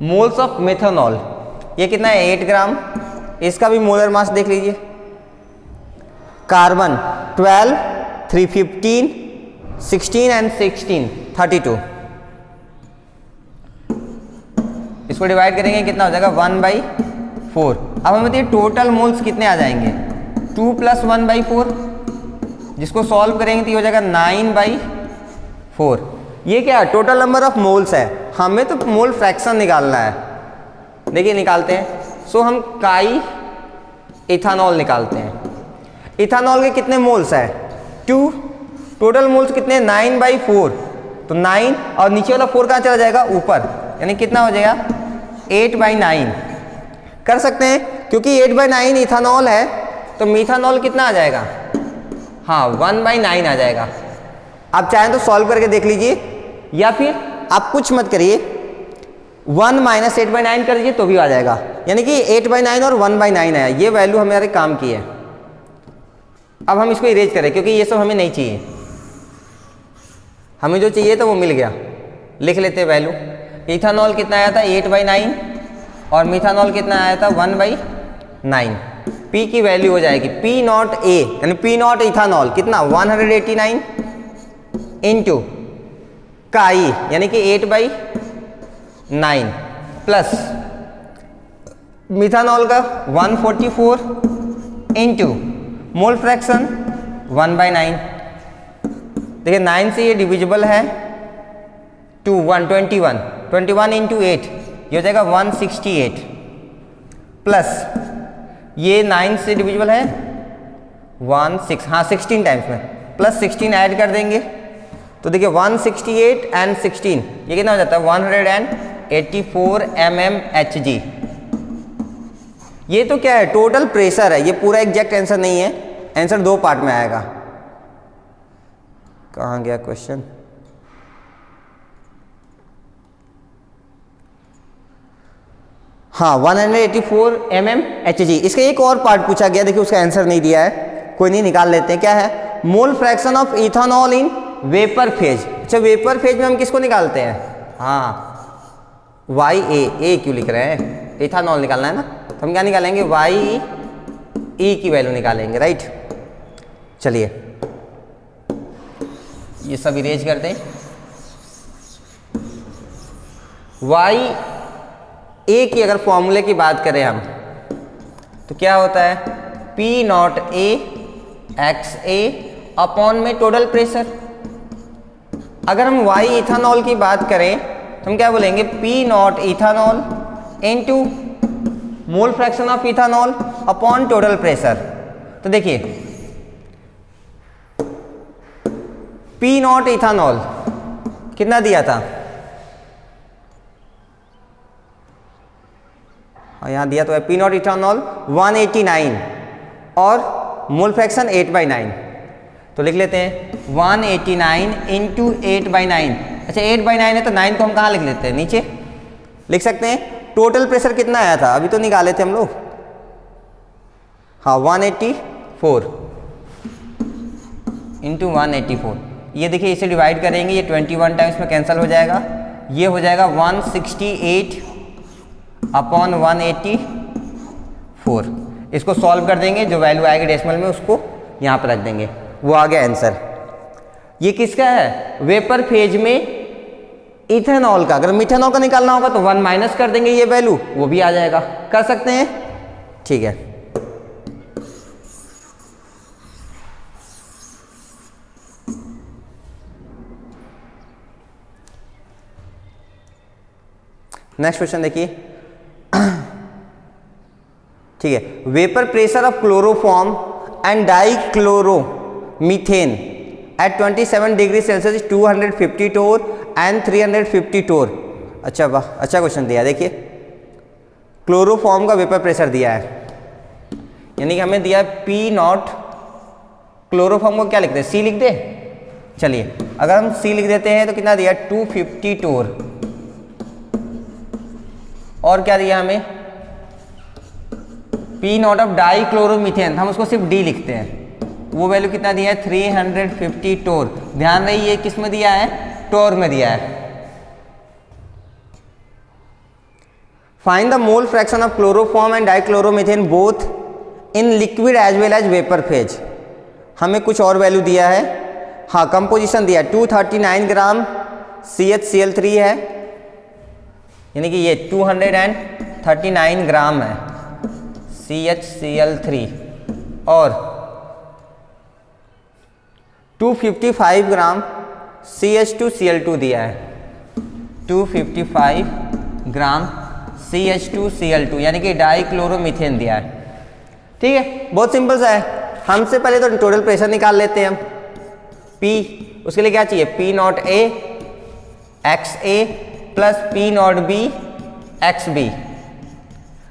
मोल्स ऑफ मेथनॉल। ये कितना है 8 ग्राम, इसका भी मोलर मास देख लीजिए। Carbon 12 315 16 and 16 32। इसको डिवाइड करेंगे, कितना हो जाएगा 1/4। अब हमें बताइए टोटल मोल्स कितने आ जाएंगे, 2 + 1/4। जिसको सॉल्व करेंगे तो ये हो जाएगा 9/4। ये क्या है, टोटल नंबर ऑफ मोल्स है, हमें तो मोल फ्रैक्शन निकालना है। देखिए निकालते हैं। सो हम काई इथेनॉल निकालते हैं। इथेनॉल के कितने मोल्स है, 2, टोटल मोल्स कितने 9/4। तो 9 और नीचे वाला 4 कहाँ चला जाएगा, ऊपर, यानी कितना हो जाएगा 8/9। कर सकते हैं, क्योंकि 8/9 इथेनॉल है तो मिथेनॉल कितना आ जाएगा, हाँ 1/9 आ जाएगा। आप चाहें तो सॉल्व करके देख लीजिए, या फिर आप कुछ मत करिए, 1 - 8/9 कर दीजिए तो भी आ जाएगा। यानी कि 8/9 और 1/9 आया, ये वैल्यू हमारे काम की है। अब हम इसको इरेज करें, क्योंकि ये सब हमें नहीं चाहिए। हमें जो चाहिए था वो मिल गया। लिख लेते हैं वैल्यू। इथेनॉल कितना आया था 8/9 और मिथेनॉल कितना आया था 1/9। P की वैल्यू हो जाएगी P0A, यानी P0 इथेनॉल कितना 189 इंटू काई, यानी कि 8/9 प्लस मिथेनॉल का 144 इंटू मोल फ्रैक्शन 1/9। देखिए 9 से ये डिविजिबल है, 2 1 21 इंटू 8, ये हो जाएगा 168 प्लस ये 9 से डिविजिबल है 16, हाँ 16 टाइम्स में, प्लस 16 ऐड कर देंगे तो देखिए 168 एंड 16, ये कितना हो जाता है 184 mmHg। ये तो क्या है, टोटल प्रेशर है, ये पूरा एग्जैक्ट आंसर नहीं है, आंसर 2 पार्ट में आएगा। कहाँ गया क्वेश्चन, हाँ 184 mmHg। इसका एक और पार्ट पूछा गया, देखिए उसका आंसर नहीं दिया है, कोई नहीं, निकाल लेते हैं। क्या है, मोल fraction of ethanol in vapour phase. अच्छा वेपर फेज में हम किसको निकालते हैं, हाँ YA क्यों लिख रहे हैं, इथेनॉल निकालना है ना, तो हम क्या निकालेंगे YE की वैल्यू निकालेंगे, राइट। चलिए ये सब इरेज करते हैं। YA की अगर फॉर्मूले की बात करें हम तो क्या होता है P0A XA अपॉन में टोटल प्रेशर। अगर हम Y इथेनॉल की बात करें तो हम क्या बोलेंगे P0 ethanol into mole fraction of ethanol upon total pressure. तो देखिए पी नॉट इथानॉल कितना दिया था, यहां दिया तो है पी नॉट इथानॉल 189 और मोल फ्रैक्शन 8/9। तो लिख लेते हैं 189 इंटू 8/9। अच्छा 8/9 है तो 9 को हम कहाँ लिख लेते हैं, नीचे लिख सकते हैं। टोटल प्रेशर कितना आया था अभी तो निकाले थे हम लोग, हाँ 184 इंटू 184। ये देखिए इसे डिवाइड करेंगे, ये 21 टाइम्स में कैंसिल हो जाएगा, ये हो जाएगा 168 अपॉन 184। इसको सॉल्व कर देंगे, जो वैल्यू आएगी डेसिमल में उसको यहाँ पर रख देंगे, वो आ गया आंसर। ये किसका है, वेपर फेज में इथेनॉल का। अगर मिथेनॉल का निकालना होगा तो 1 माइनस कर देंगे, ये वैल्यू वो भी आ जाएगा, कर सकते हैं, ठीक है। नेक्स्ट क्वेश्चन देखिए, ठीक है। Vapour pressure of chloroform and dichloromethane at 27 degree Celsius 250 torr and 350 torr. अच्छा वाह, अच्छा क्वेश्चन दिया। देखिए क्लोरोफॉर्म का वेपर प्रेशर दिया है, यानी कि हमें दिया है पी नॉट। क्लोरोफॉर्म को क्या लिखते हैं, सी लिख दे। चलिए अगर हम सी लिख देते हैं तो कितना दिया, 250 टोर, और क्या दिया हमें, P naught of dichloromethane, हम उसको सिर्फ डी लिखते हैं, वो वैल्यू कितना दिया है 350 टोर। ध्यान रही ये किस में दिया है, टोर में दिया है। Find the mole fraction of chloroform and dichloromethane both in liquid as well as vapour phase. हमें कुछ और वैल्यू दिया है, हाँ कंपोजिशन दिया है 239 ग्राम CHCl3 है, यानी कि ये 239 ग्राम है CHCl3, और 255 ग्राम CH2Cl2 दिया है, 255 ग्राम CH2Cl2 यानी कि डाइक्लोरोमीथेन दिया है। ठीक है, बहुत सिंपल सा है। हमसे पहले तो टोटल प्रेशर निकाल लेते हैं हम, P, उसके लिए क्या चाहिए, P naught A XA plus P naught B XB।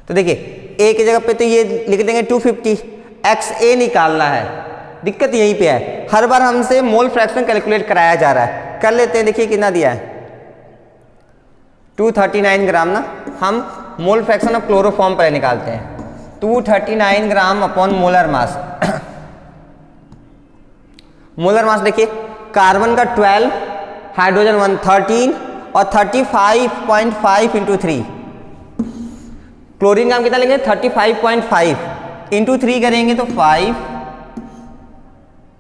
तो देखिए A की जगह पे तो ये लिख देंगे 250, XA निकालना है, दिक्कत यहीं पे है, हर बार हमसे मोल फ्रैक्शन कैलकुलेट कराया जा रहा है। कर लेते हैं, देखिए कितना दिया है 239 ग्राम ना। हम मोल फ्रैक्शन ऑफ क्लोरोफॉर्म पर निकालते हैं, 239 ग्राम upon molar mass. Molar mass देखिए, कार्बन का 12, हाइड्रोजन 1 13 और 35.5 इंटू 3। क्लोरीन का हम कितना लेंगे 35.5 इंटू 3 करेंगे तो 5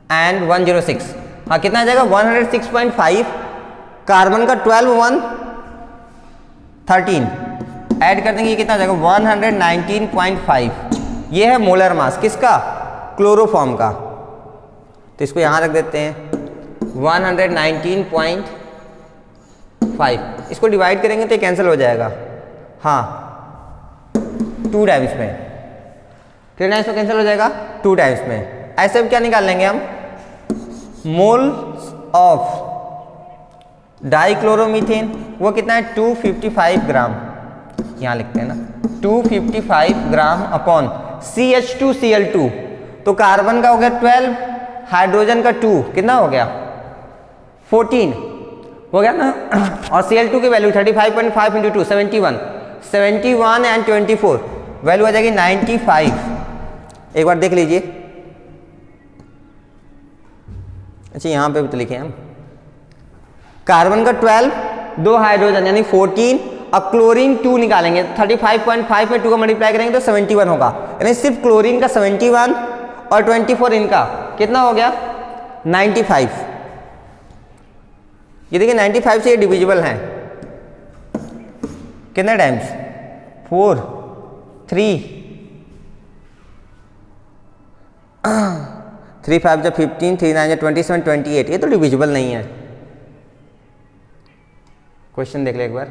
एंड 106, हाँ कितना आ जाएगा 106.5। कार्बन का 12 1 13 ऐड कर देंगे, ये कितना आ जाएगा 119.5। ये है मोलर मास किसका, क्लोरोफॉर्म का। तो इसको यहां रख देते हैं 119.5, इसको डिवाइड करेंगे तो ये कैंसिल हो जाएगा, हाँ 2 टाइम्स में, 3 टाइम्स में कैंसिल हो जाएगा 2 टाइम्स में। ऐसे अब क्या निकाल लेंगे हम, मोल ऑफ डाइक्लोरोमीथेन, वो कितना है 255 ग्राम, यहाँ लिखते हैं ना 255 ग्राम अपॉन CH2Cl2। तो कार्बन का हो गया 12, हाइड्रोजन का 2, कितना हो गया 14 हो गया ना, और Cl2 की वैल्यू 35.5 इंटू 2 71 एंड 24, वैल्यू आ जाएगी 95। एक बार देख लीजिए, अच्छा यहाँ पे भी तो लिखे हम, कार्बन का 12, 2 हाइड्रोजन यानी 14, और क्लोरीन 2 निकालेंगे, 35.5 में 2 का मल्टीप्लाई करेंगे तो 71 होगा, यानी सिर्फ क्लोरीन का 71 और 24 इनका कितना हो गया 95। ये देखिए 95 से ये डिविजिबल हैं, कितने टाइम्स 4 3 3 5 जब 15, 3 9 27 28, ये तो डिविजिबल नहीं है। क्वेश्चन देख ले एक बार,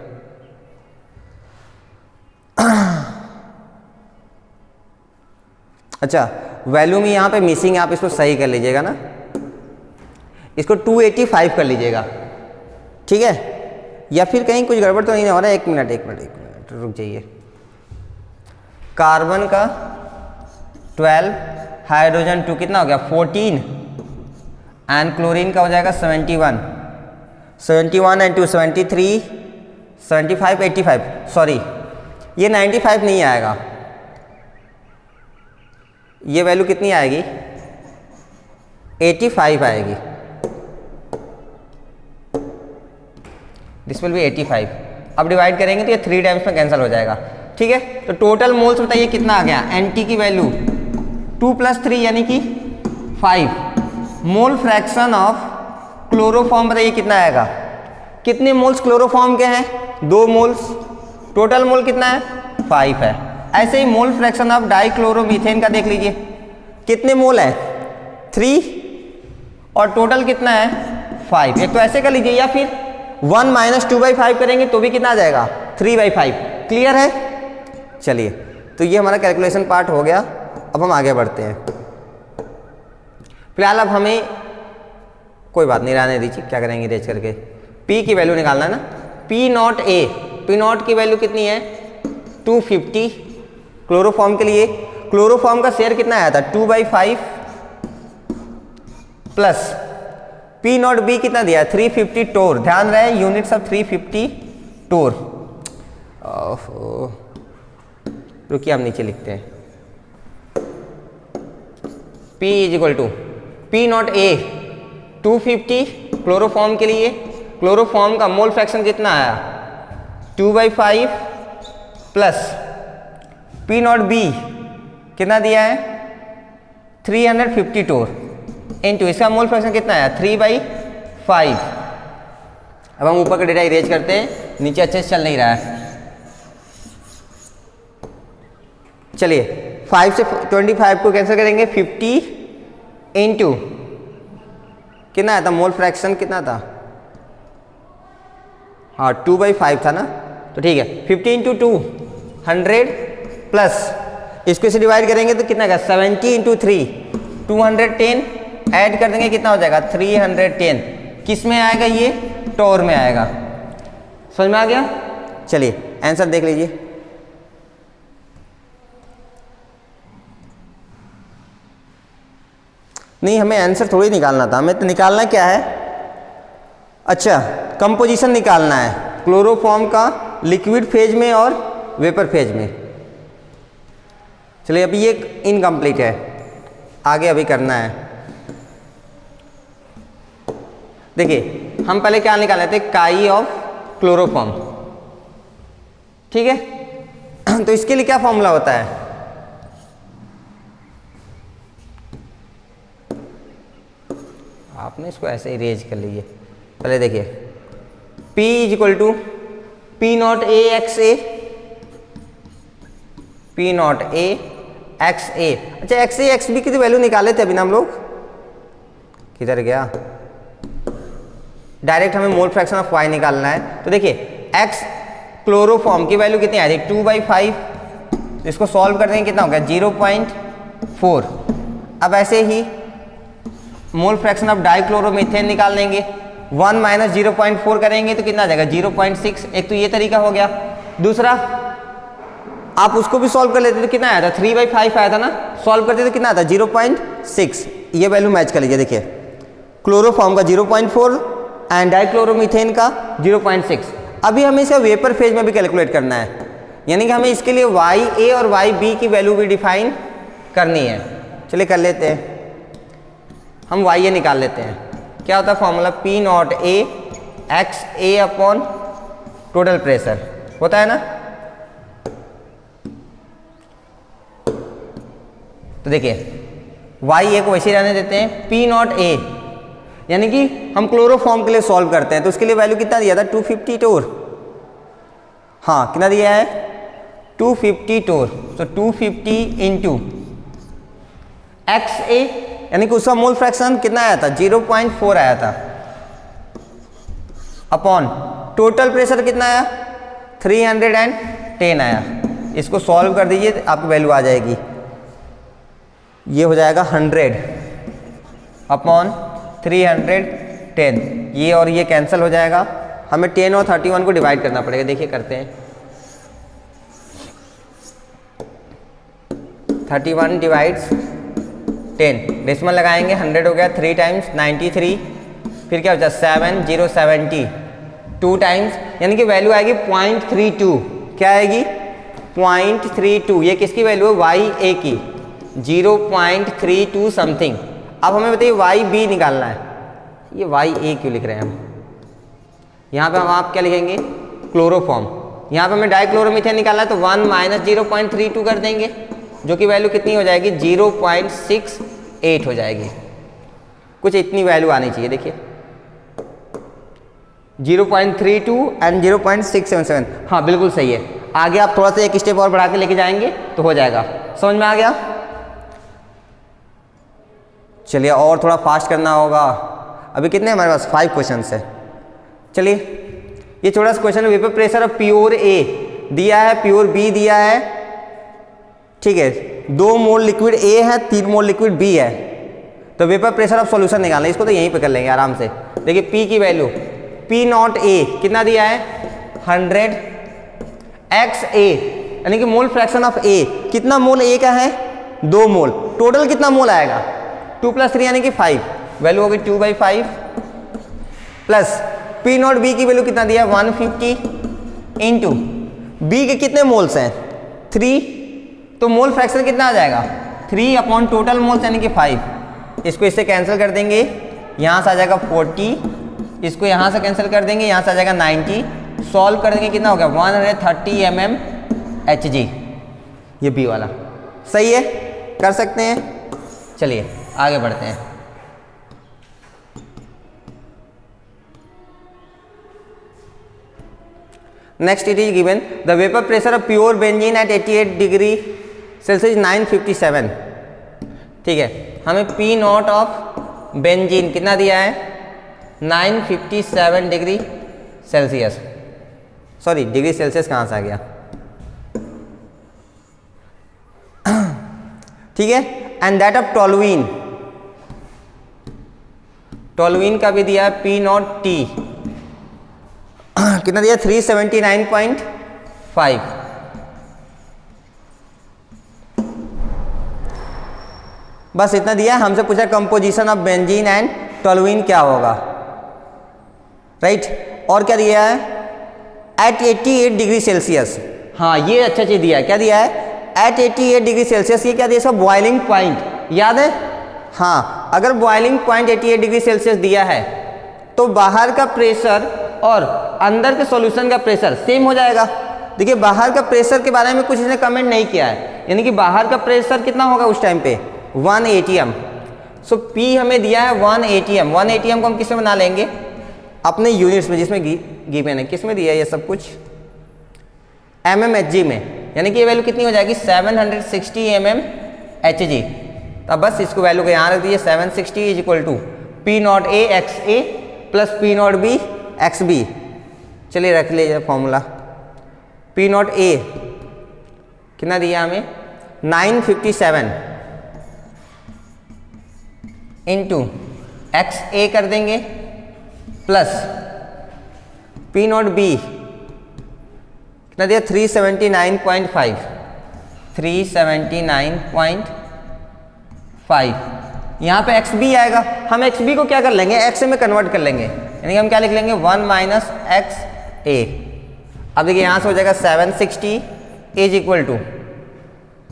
अच्छा वैल्यू में यहाँ पे मिसिंग है, आप इसको सही कर लीजिएगा ना, इसको 285 कर लीजिएगा, ठीक है। या फिर कहीं कुछ गड़बड़ तो नहीं हो रहा है? एक मिनट रुक जाइए। कार्बन का 12, हाइड्रोजन 2 कितना हो गया 14, एंड क्लोरीन का हो जाएगा 71 एंड 2 73 75 85, सॉरी ये 95 नहीं आएगा, ये वैल्यू कितनी आएगी 85 आएगी, दिस विल बी 85। अब डिवाइड करेंगे तो ये 3 टाइम्स में कैंसिल हो जाएगा, ठीक है। तो टोटल मोल्स बताइए कितना आ गया, एनटी की वैल्यू 2 + 3 यानी कि 5। मोल फ्रैक्शन ऑफ क्लोरोफॉर्म बताइए कितना आएगा, कितने मोल्स क्लोरोफॉर्म के हैं 2 मोल्स, टोटल मोल कितना है 5 है। ऐसे ही मोल फ्रैक्शन ऑफ डाइक्लोरोमीथेन का देख लीजिए कितने मोल है 3 और टोटल कितना है 5। एक तो ऐसे कर लीजिए, या फिर 1 - 2/5 करेंगे तो भी कितना आ जाएगा 3/5। क्लियर है? चलिए तो ये हमारा कैलकुलेशन पार्ट हो गया। अब हम आगे बढ़ते हैं। फिलहाल अब हमें कोई बात नहीं, रहने दीजिए, क्या करेंगे रेज करके। पी की वैल्यू निकालना है ना, P0 A, P0 की वैल्यू कितनी है 250 क्लोरोफॉर्म के लिए। क्लोरोफॉर्म का शेयर कितना आया था 2/5 प्लस P0 B कितना दिया 350 टोर, ध्यान रहे यूनिट्स ऑफ 350 टोर। रुकिए हम नीचे लिखते हैं, P = P0 A 250 क्लोरोफॉर्म के लिए। क्लोरोफॉर्म का मोल फ्रैक्शन कितना आया 2/5 प्लस P0 B कितना दिया है 350 टोर इनटू इसका मोल फ्रैक्शन कितना आया 3/5। अब हम ऊपर का डेटा इरेज करते हैं, नीचे अच्छे से चल नहीं रहा है। चलिए 5 से 25 को कैंसिल करेंगे, 50 इंटू कितना आया था मोल फ्रैक्शन कितना था, हाँ 2/5 था ना, तो ठीक है 50 × 2 100 प्लस इसको से डिवाइड करेंगे तो कितना का 70 × 3 210 ऐड कर देंगे कितना हो जाएगा 310। किस में आएगा ये टोर में आएगा, समझ में आ गया। चलिए आंसर देख लीजिए। नहीं हमें आंसर थोड़ी निकालना था, हमें तो निकालना क्या है, अच्छा कंपोजिशन निकालना है क्लोरोफॉर्म का लिक्विड फेज में और वेपर फेज में। चलिए अभी ये इनकम्प्लीट है, आगे अभी करना है। देखिए हम पहले क्या निकाले थे काई ऑफ क्लोरोफॉर्म, ठीक है। तो इसके लिए क्या फॉर्मूला होता है, आपने इसको ऐसे इरेज कर लीजिए। पहले देखिए P = P0 A x A, P0 A x A। अच्छा x A x B की तो वैल्यू निकाले थे अभी ना हम लोग, किधर गया, डायरेक्ट हमें मोल फ्रैक्शन ऑफ y निकालना है। तो देखिए x क्लोरोफॉर्म की वैल्यू कितनी आई थी 2/5, इसको सॉल्व कर देंगे कितना हो गया 0.4। अब ऐसे ही मोल फ्रैक्शन ऑफ डाइक्लोरोमीथेन निकाल लेंगे, 1 - 0.4 करेंगे तो कितना आ जाएगा 0.6। एक तो ये तरीका हो गया। दूसरा आप उसको भी सॉल्व कर लेते तो कितना आया था 3/5 आया था ना, सॉल्व करते तो कितना आता 0.6। ये वैल्यू मैच कर लीजिए। देखिए क्लोरोफॉर्म का 0.4 एंड डाइक्लोरोमीथेन का 0.6। अभी हमें इसका वेपर फेज में भी कैलकुलेट करना है, यानी कि हमें इसके लिए YA और YB की वैल्यू भी डिफाइन करनी है। चलिए कर लेते हैं, हम YA निकाल लेते हैं। क्या होता है formula P0 A XA / total pressure होता है ना। तो देखिए YA को वैसे ही रहने देते हैं, P0 A यानी कि हम क्लोरोफॉर्म के लिए सॉल्व करते हैं तो उसके लिए वैल्यू कितना दिया था 250 टोर, हाँ कितना दिया है 250 टोर। तो 250 इंटू XA यानी कि उसका मोल फ्रैक्शन कितना आया था 0.4 आया था, अपॉन टोटल प्रेशर कितना आया 310 आया। इसको सॉल्व कर दीजिए आपकी वैल्यू आ जाएगी ये हो जाएगा 100 अपॉन 310, ये और ये कैंसिल हो जाएगा। हमें 10 और 31 को डिवाइड करना पड़ेगा। देखिए करते हैं, 31 डिवाइड्स 10, डेसिमल लगाएंगे, 100 हो गया, 3 टाइम्स 93, फिर क्या बचा 7 0 70, 2 टाइम्स, यानी कि वैल्यू आएगी 0.32। क्या आएगी 0.32। ये किसकी वैल्यू है, वाई ए की, 0.32 समथिंग। अब हमें बताइए वाई बी निकालना है। ये वाई ए क्यों लिख रहे हैं हम, यहाँ पे हम आप क्या लिखेंगे, क्लोरोफॉर्म। यहाँ पे हमें डाइक्लोरोमीथेन निकालना है, तो 1 माइनस 0.32 कर देंगे, जो कि वैल्यू कितनी हो जाएगी 0.68 हो जाएगी। कुछ इतनी वैल्यू आनी चाहिए। देखिए 0.32 एंड 0.677, हाँ बिल्कुल सही है। आगे आप थोड़ा सा एक स्टेप और बढ़ा के लेके जाएंगे तो हो जाएगा। समझ में आ गया। चलिए और थोड़ा फास्ट करना होगा। अभी कितने हमारे पास 5 क्वेश्चन है। चलिए ये छोटा सा question, vapour pressure of pure A दिया है, प्योर बी दिया है, ठीक है। 2 मोल लिक्विड ए है, 3 मोल लिक्विड बी है, तो वेपर प्रेशर ऑफ सॉल्यूशन निकालना है। इसको तो यहीं पे कर लेंगे आराम से। देखिए पी की वैल्यू, पी नॉट ए कितना दिया है 100 एक्स ए, यानी कि मोल फ्रैक्शन ऑफ ए, कितना मोल ए का है 2 मोल, टोटल कितना मोल आएगा 2 + 3 यानी कि 5, वैल्यू होगी 2/5, प्लस पी नॉट बी की वैल्यू कितना दिया 150 इंटू बी के कितने मोल्स हैं 3, तो मोल फ्रैक्शन कितना आ जाएगा 3 अपॉन टोटल मोल्स यानी कि 5। इसको इससे कैंसिल कर देंगे, यहाँ से आ जाएगा 40, इसको यहाँ से कैंसिल कर देंगे, यहाँ से आ जाएगा 90, सॉल्व कर देंगे कितना हो गया 130 mm Hg। ये बी वाला सही है, कर सकते हैं। चलिए आगे बढ़ते हैं। Next it is given the vapour pressure of pure benzene at 88 degree Celsius 957, ठीक है। हमें पी नॉट ऑफ बेंजीन कितना दिया है 957 degree Celsius, sorry degree Celsius कहाँ से आ गया, ठीक है। And that of toluene, toluene का भी दिया है पी नॉट टी कितना दिया 379.5, बस इतना दिया। हमसे पूछा composition of benzene and toluene क्या होगा, राइट। और क्या दिया है एट 88 डिग्री सेल्सियस, हाँ ये अच्छा चीज दिया है। क्या दिया है एट 88 डिग्री सेल्सियस, ये क्या दिया इसका बॉइलिंग पॉइंट याद है, हाँ। अगर बॉइलिंग पॉइंट 88 डिग्री सेल्सियस दिया है तो बाहर का प्रेशर और अंदर के सॉल्यूशन का प्रेशर सेम हो जाएगा। देखिए बाहर का प्रेशर के बारे में कुछ इसने कमेंट नहीं किया है, यानी कि बाहर का प्रेशर कितना होगा उस टाइम पे 1 atm। सो P हमें दिया है 1 atm। 1 atm को हम किस में बना लेंगे अपने यूनिट्स में, जिसमें गिवन है, किस में दिया है ये सब कुछ mmHg में, यानी कि ये वैल्यू कितनी हो जाएगी 760 mmHg। तब बस इसको वैल्यू को यहाँ रख दीजिए 760 is equal to P not A x A plus P naught B x B. चलिए रख लीजिए फॉर्मूला, पी नॉट ए कितना दिया हमें 957 इंटू एक्स ए कर देंगे प्लस पी नॉट बी कितना दिया 379.5, 379.5। यहाँ पे एक्स बी आएगा, हम एक्स बी को क्या कर लेंगे एक्स में कन्वर्ट कर लेंगे, यानी कि हम क्या लिख लेंगे 1 माइनस एक्स ए। अब देखिए यहाँ से हो जाएगा 760 is equal to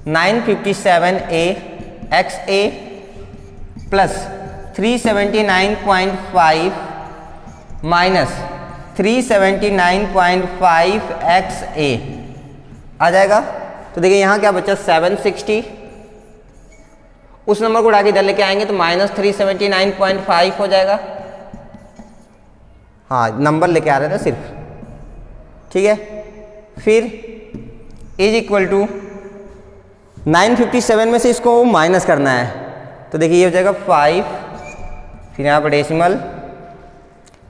957 A x A plus 379.5 minus 379.5 X A आ जाएगा। तो देखिए यहाँ क्या बचा 760, उस नंबर को उठा के इधर लेके आएंगे तो माइनस 379.5 हो जाएगा। हाँ नंबर लेके आ रहे थे सिर्फ, ठीक है। फिर इज इक्वल टू 957 में से इसको माइनस करना है, तो देखिए ये हो जाएगा 5, फिर यहाँ पर डेसिमल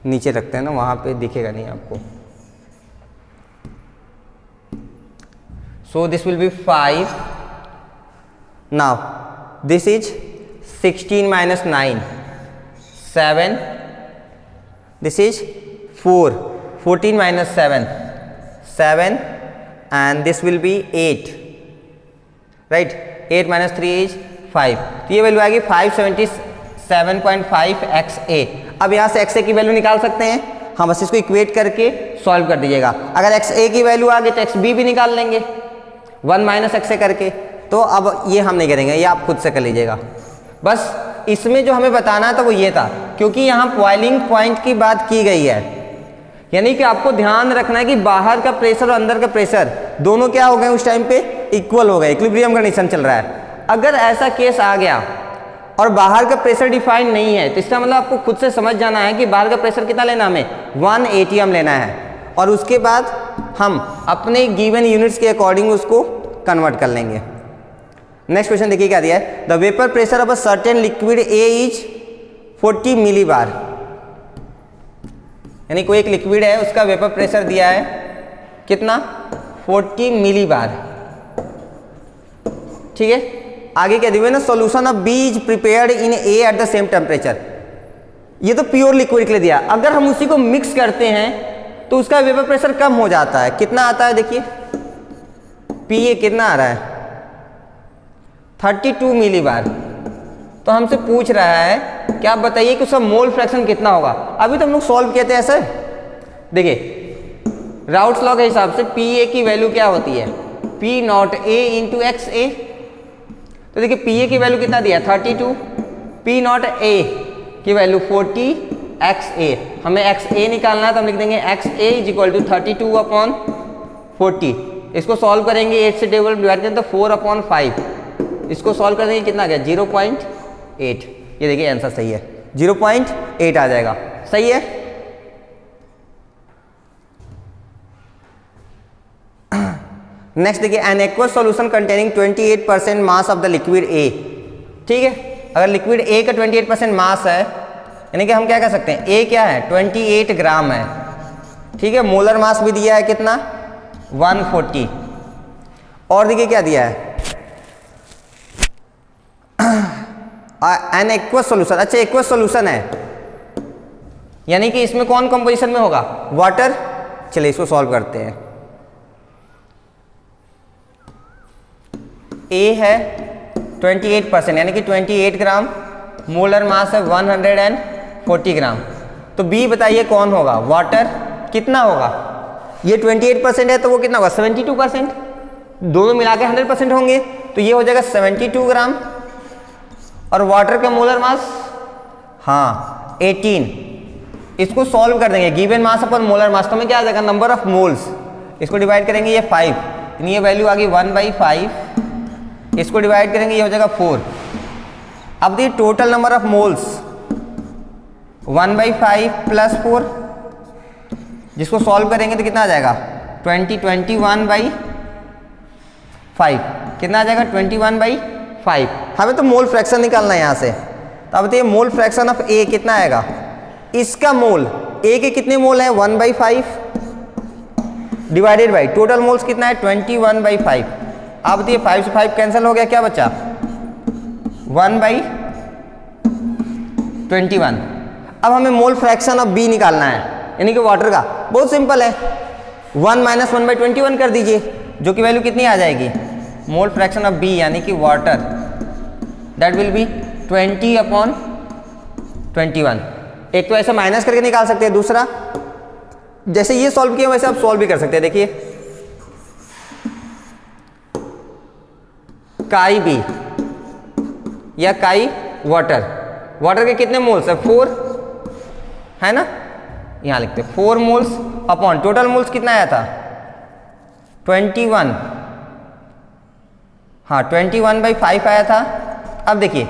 नीचे रखते हैं ना, वहाँ पे दिखेगा नहीं आपको। So this will B 5। Now this is 16 minus 9 7, this is 4, 14 minus 7 7 and this will be 8, right? 8 minus 3 is 5, तो ये वैल्यू आएगी 577.5 XA। अब यहाँ से XA की वैल्यू निकाल सकते हैं, हाँ बस इसको इक्वेट करके सॉल्व कर दीजिएगा। अगर XA की वैल्यू आ गई तो XB भी निकाल लेंगे 1 माइनस XA करके। तो अब ये हम नहीं करेंगे, ये आप खुद से कर लीजिएगा। बस इसमें जो हमें बताना था वो ये था, क्योंकि यहाँ बॉइलिंग पॉइंट की बात की गई है, यानी कि आपको ध्यान रखना है कि बाहर का प्रेशर और अंदर का प्रेशर दोनों क्या हो गए उस टाइम पे, इक्वल हो गए, इक्विलिब्रियम कंडीशन चल रहा है। अगर ऐसा केस आ गया और बाहर का प्रेशर डिफाइंड नहीं है तो इसका मतलब आपको खुद से समझ जाना है कि बाहर का प्रेशर कितना लेना, हमें 1 ATM लेना है, और उसके बाद हम अपने गिवन यूनिट्स के अकॉर्डिंग उसको कन्वर्ट कर लेंगे। नेक्स्ट क्वेश्चन देखिए क्या दिया है, the vapour pressure of a certain liquid A is 40 millibar, यानी कोई एक लिक्विड है उसका वेपर प्रेशर दिया है कितना, 40 मिलीबार, ठीक है। आगे क्या दिया है ना, solution of B is prepared in A at the same temperature, ये तो प्योर लिक्विड के लिए दिया। अगर हम उसी को मिक्स करते हैं तो उसका वेपर प्रेशर कम हो जाता है, कितना आता है देखिए, पी कितना आ रहा है 32 मिलीबार। तो हमसे पूछ रहा है कि आप बताइए कि उसका मोल फ्रैक्शन कितना होगा। अभी तो हम लोग सॉल्व किए थे ऐसे, देखिए राउट्स लॉ के हिसाब से पी ए की वैल्यू क्या होती है, P not A into X A. तो देखिए पी ए की वैल्यू कितना दिया 32, पी नॉट ए की वैल्यू 40, एक्स ए, हमें एक्स ए निकालना है तो हम लिख देंगे x A is equal to 32/40। इसको सॉल्व करेंगे 8 से टेबल डिवाइड करें तो 4/5, इसको सॉल्व कर देंगे कितना आ गया 0.8। ये देखिए आंसर सही है, 0.8 आ जाएगा, सही है। नेक्स्ट देखिए, an aqueous solution containing 28% mass of the liquid A, ठीक है। अगर लिक्विड ए का 28% मास है, यानी कि हम क्या कर सकते हैं, ए क्या है 28 ग्राम है, ठीक है। मोलर मास भी दिया है कितना 140, और देखिए क्या दिया है एन एक्वस सॉल्यूशन। अच्छा एक्वस सॉल्यूशन है, यानी कि इसमें कौन कंपोजिशन में होगा, वाटर। चलिए इसको सॉल्व करते हैं। ए है 28%, यानी कि 28 ग्राम, मोलर मास है 140 ग्राम। तो बी बताइए कौन होगा, वाटर कितना होगा, ये 28% है तो वो कितना होगा 72%, दोनों मिला के 100% होंगे, तो ये हो जाएगा 72 ग्राम। और वाटर का मोलर मास हाँ 18, इसको सॉल्व कर देंगे, गिवन मास अपन मोलर मास, तो हमें क्या आ जाएगा नंबर ऑफ मोल्स, इसको डिवाइड करेंगे ये 5, ये वैल्यू आ गई 1/5, इसको डिवाइड करेंगे ये हो जाएगा 4। अब देखिए total number of moles 1/5 plus 4, जिसको सॉल्व करेंगे तो कितना आ जाएगा 21/5, कितना आ जाएगा 21/5। हमें तो मोल फ्रैक्शन निकालना है यहाँ से, तो अब देखिए मोल फ्रैक्शन ऑफ ए कितना आएगा, इसका मोल ए के कितने मोल है 1/5 डिवाइडेड बाई टोटल मोल्स कितना है 21/5। अब देखिए 5 से 5 कैंसिल हो गया, क्या बचा 1/21। अब हमें मोल फ्रैक्शन ऑफ बी निकालना है, यानी कि वाटर का। बहुत सिंपल है, 1 - 1/21 कर दीजिए, जो कि वैल्यू कितनी आ जाएगी, मोल फ्रैक्शन ऑफ बी यानी कि वाटर, दैट विल बी 20/21। एक तो ऐसे माइनस करके निकाल सकते हैं, दूसरा जैसे ये सॉल्व किया वैसे आप सॉल्व भी कर सकते हैं। देखिए काई बी या काई वाटर, वाटर के कितने मोल्स है 4 है ना, यहां लिखते हैं 4 मोल्स अपॉन टोटल मोल्स कितना आया था 21, हाँ 21/5 आया था। अब देखिए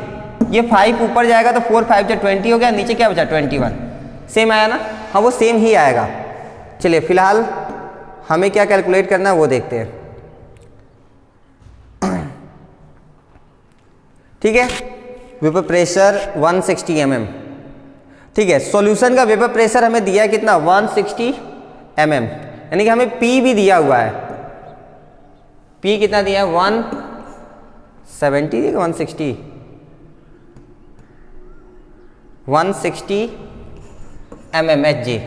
ये 5 ऊपर जाएगा तो 4 5 जो 20 हो गया, नीचे क्या बचा 21, सेम आया ना, हाँ वो सेम ही आएगा। चलिए फिलहाल हमें क्या कैलकुलेट करना है वो देखते हैं, ठीक है। वेपर प्रेशर 160 mm, ठीक है। सॉल्यूशन का वेपर प्रेशर हमें दिया है कितना 160 mm, यानी कि हमें P भी दिया हुआ है, P कितना दिया है 170 160 160 mmHg।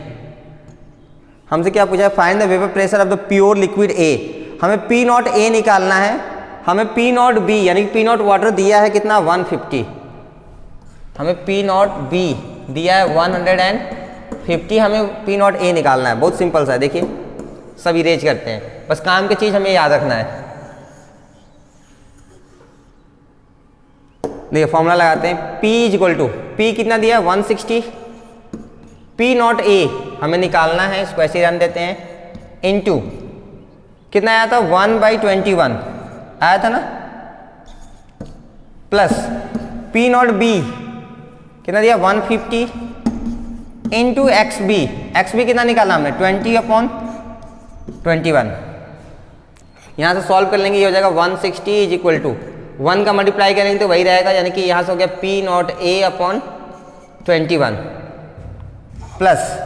हमसे क्या पूछा है, find the vapour pressure of the pure liquid ए। हमें पी नॉट ए निकालना है, हमें पी नॉट बी यानी कि पी नॉट वाटर दिया है कितना 150, हमें पी नॉट बी दिया है 150, हमें पी नॉट ए निकालना है। बहुत सिंपल सा है, देखिए सब इरेज करते हैं, बस काम की चीज़ हमें याद रखना है। देखिए फॉर्मूला लगाते हैं, P is equal to, P कितना दिया 160, P नॉट ए हमें निकालना है, इसको ऐसे ही रन देते हैं, इनटू कितना आया था 1/21 आया था ना, प्लस P नॉट बी कितना दिया 150 इंटू एक्स बी कितना निकाला हमने 20/21। यहाँ से सॉल्व कर लेंगे, ये हो जाएगा 160 इज इक्वल टू 1 का मल्टीप्लाई करेंगे तो वही रहेगा, यानी कि यहाँ से हो गया P not a upon 21 plus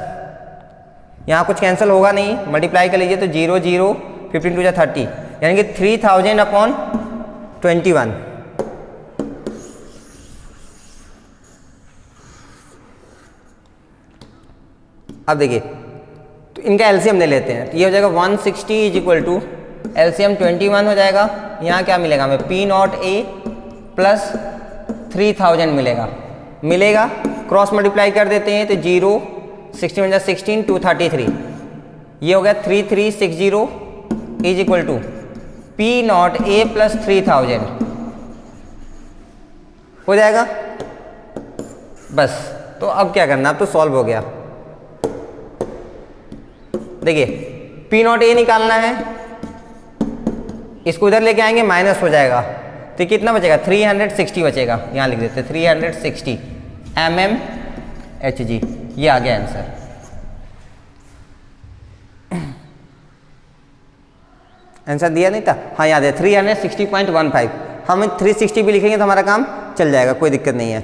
यहाँ कुछ कैंसिल होगा नहीं, मल्टीप्लाई कर लीजिए तो 0 0 15 2 30 यानी कि 3000 अपॉन 21। अब देखिए तो इनका एलसीएम ले लेते हैं, तो ये हो जाएगा 160 इज इक्वल टू एलसीएम 21 हो जाएगा। यहाँ क्या मिलेगा हमें P नॉट ए प्लस 3000 मिलेगा, क्रॉस मल्टीप्लाई कर देते हैं तो 0 60 16 233, ये हो गया 3360 is equal to P not A plus 3000 हो जाएगा बस। तो अब क्या करना, अब तो सॉल्व हो गया। देखिए P नॉट ए निकालना है, इसको इधर लेके आएंगे माइनस हो जाएगा, तो कितना बचेगा 360 बचेगा, यहाँ लिख देते 360 mmHg, ये आ गया आंसर। आंसर दिया नहीं था, हाँ याद है 360.15, हम 360 भी लिखेंगे तो हमारा काम चल जाएगा, कोई दिक्कत नहीं है।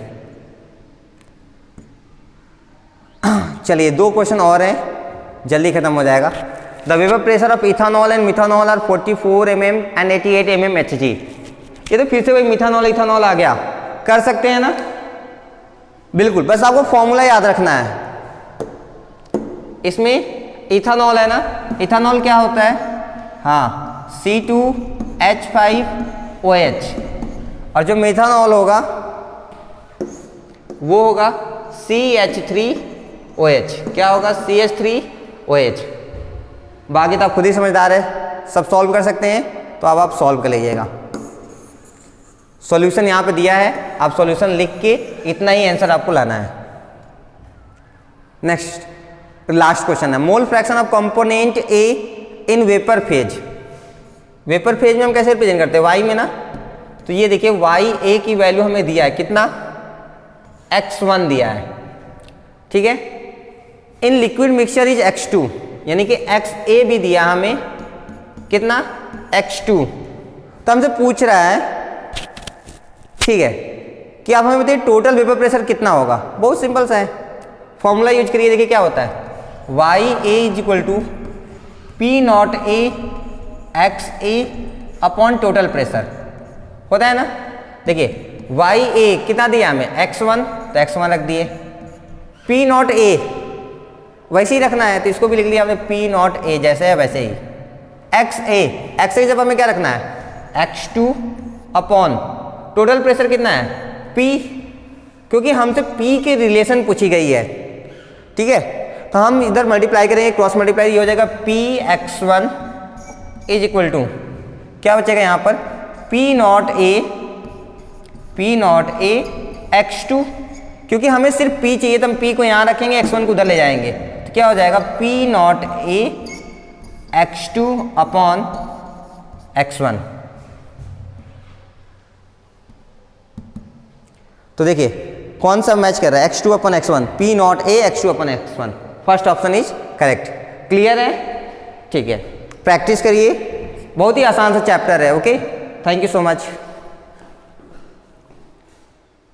चलिए 2 क्वेश्चन और हैं, जल्दी खत्म हो जाएगा। The vapour pressure of ethanol and methanol are 44 mm and 88 mmHg। ये तो फिर से वही मिथानॉल इथानॉल आ गया, कर सकते हैं ना, बिल्कुल, बस आपको फॉर्मूला याद रखना है। इसमें इथानॉल है ना, इथानॉल क्या होता है, हाँ C2H5OH, और जो मिथानॉल होगा वो होगा CH3OH। क्या होगा CH3OH। बाकी तो आप खुद ही समझदार है, सब सॉल्व कर सकते हैं, तो अब आप सॉल्व कर लीजिएगा। सॉल्यूशन यहाँ पे दिया है, आप सॉल्यूशन लिख के इतना ही आंसर आपको लाना है। नेक्स्ट लास्ट क्वेश्चन है, मोल fraction of component A in vapour phase. Vapour phase में हम कैसे रिप्रेजेंट करते हैं, वाई में ना, तो ये देखिए वाई ए की वैल्यू हमें दिया है कितना, x1 दिया है, ठीक है। In liquid mixture is x2, यानी कि XA भी दिया हमें कितना x2। तो हमसे पूछ रहा है, ठीक है, कि आप हमें बताइए टोटल वेपर प्रेशर कितना होगा। बहुत सिंपल सा है, फॉर्मूला यूज करिए, देखिए क्या होता है, YA is equal to P not A XA upon total pressure होता है ना। देखिए YA कितना दिया हमें x1, तो x1 रख दिए, P नॉट ए वैसे ही रखना है, तो इसको भी लिख लिया हमने P नॉट ए जैसे है वैसे ही। XA जब हमें क्या रखना है x2 अपॉन टोटल प्रेशर कितना है P, क्योंकि हमसे P के रिलेशन पूछी गई है, ठीक है। तो हम इधर मल्टीप्लाई करेंगे, क्रॉस मल्टीप्लाई, ये हो जाएगा Px1 इज इक्वल टू क्या बचेगा यहाँ पर P नॉट ए x2, क्योंकि हमें सिर्फ P चाहिए तो हम P को यहाँ रखेंगे, x1 को उधर ले जाएंगे, तो क्या हो जाएगा P not a x2 upon x1। तो देखिए कौन सा मैच कर रहा है, x2 upon x1, P not a x2 upon x1, first option is correct. Clear है, ठीक है, प्रैक्टिस करिए, बहुत ही आसान सा चैप्टर है। Okay, thank you so much.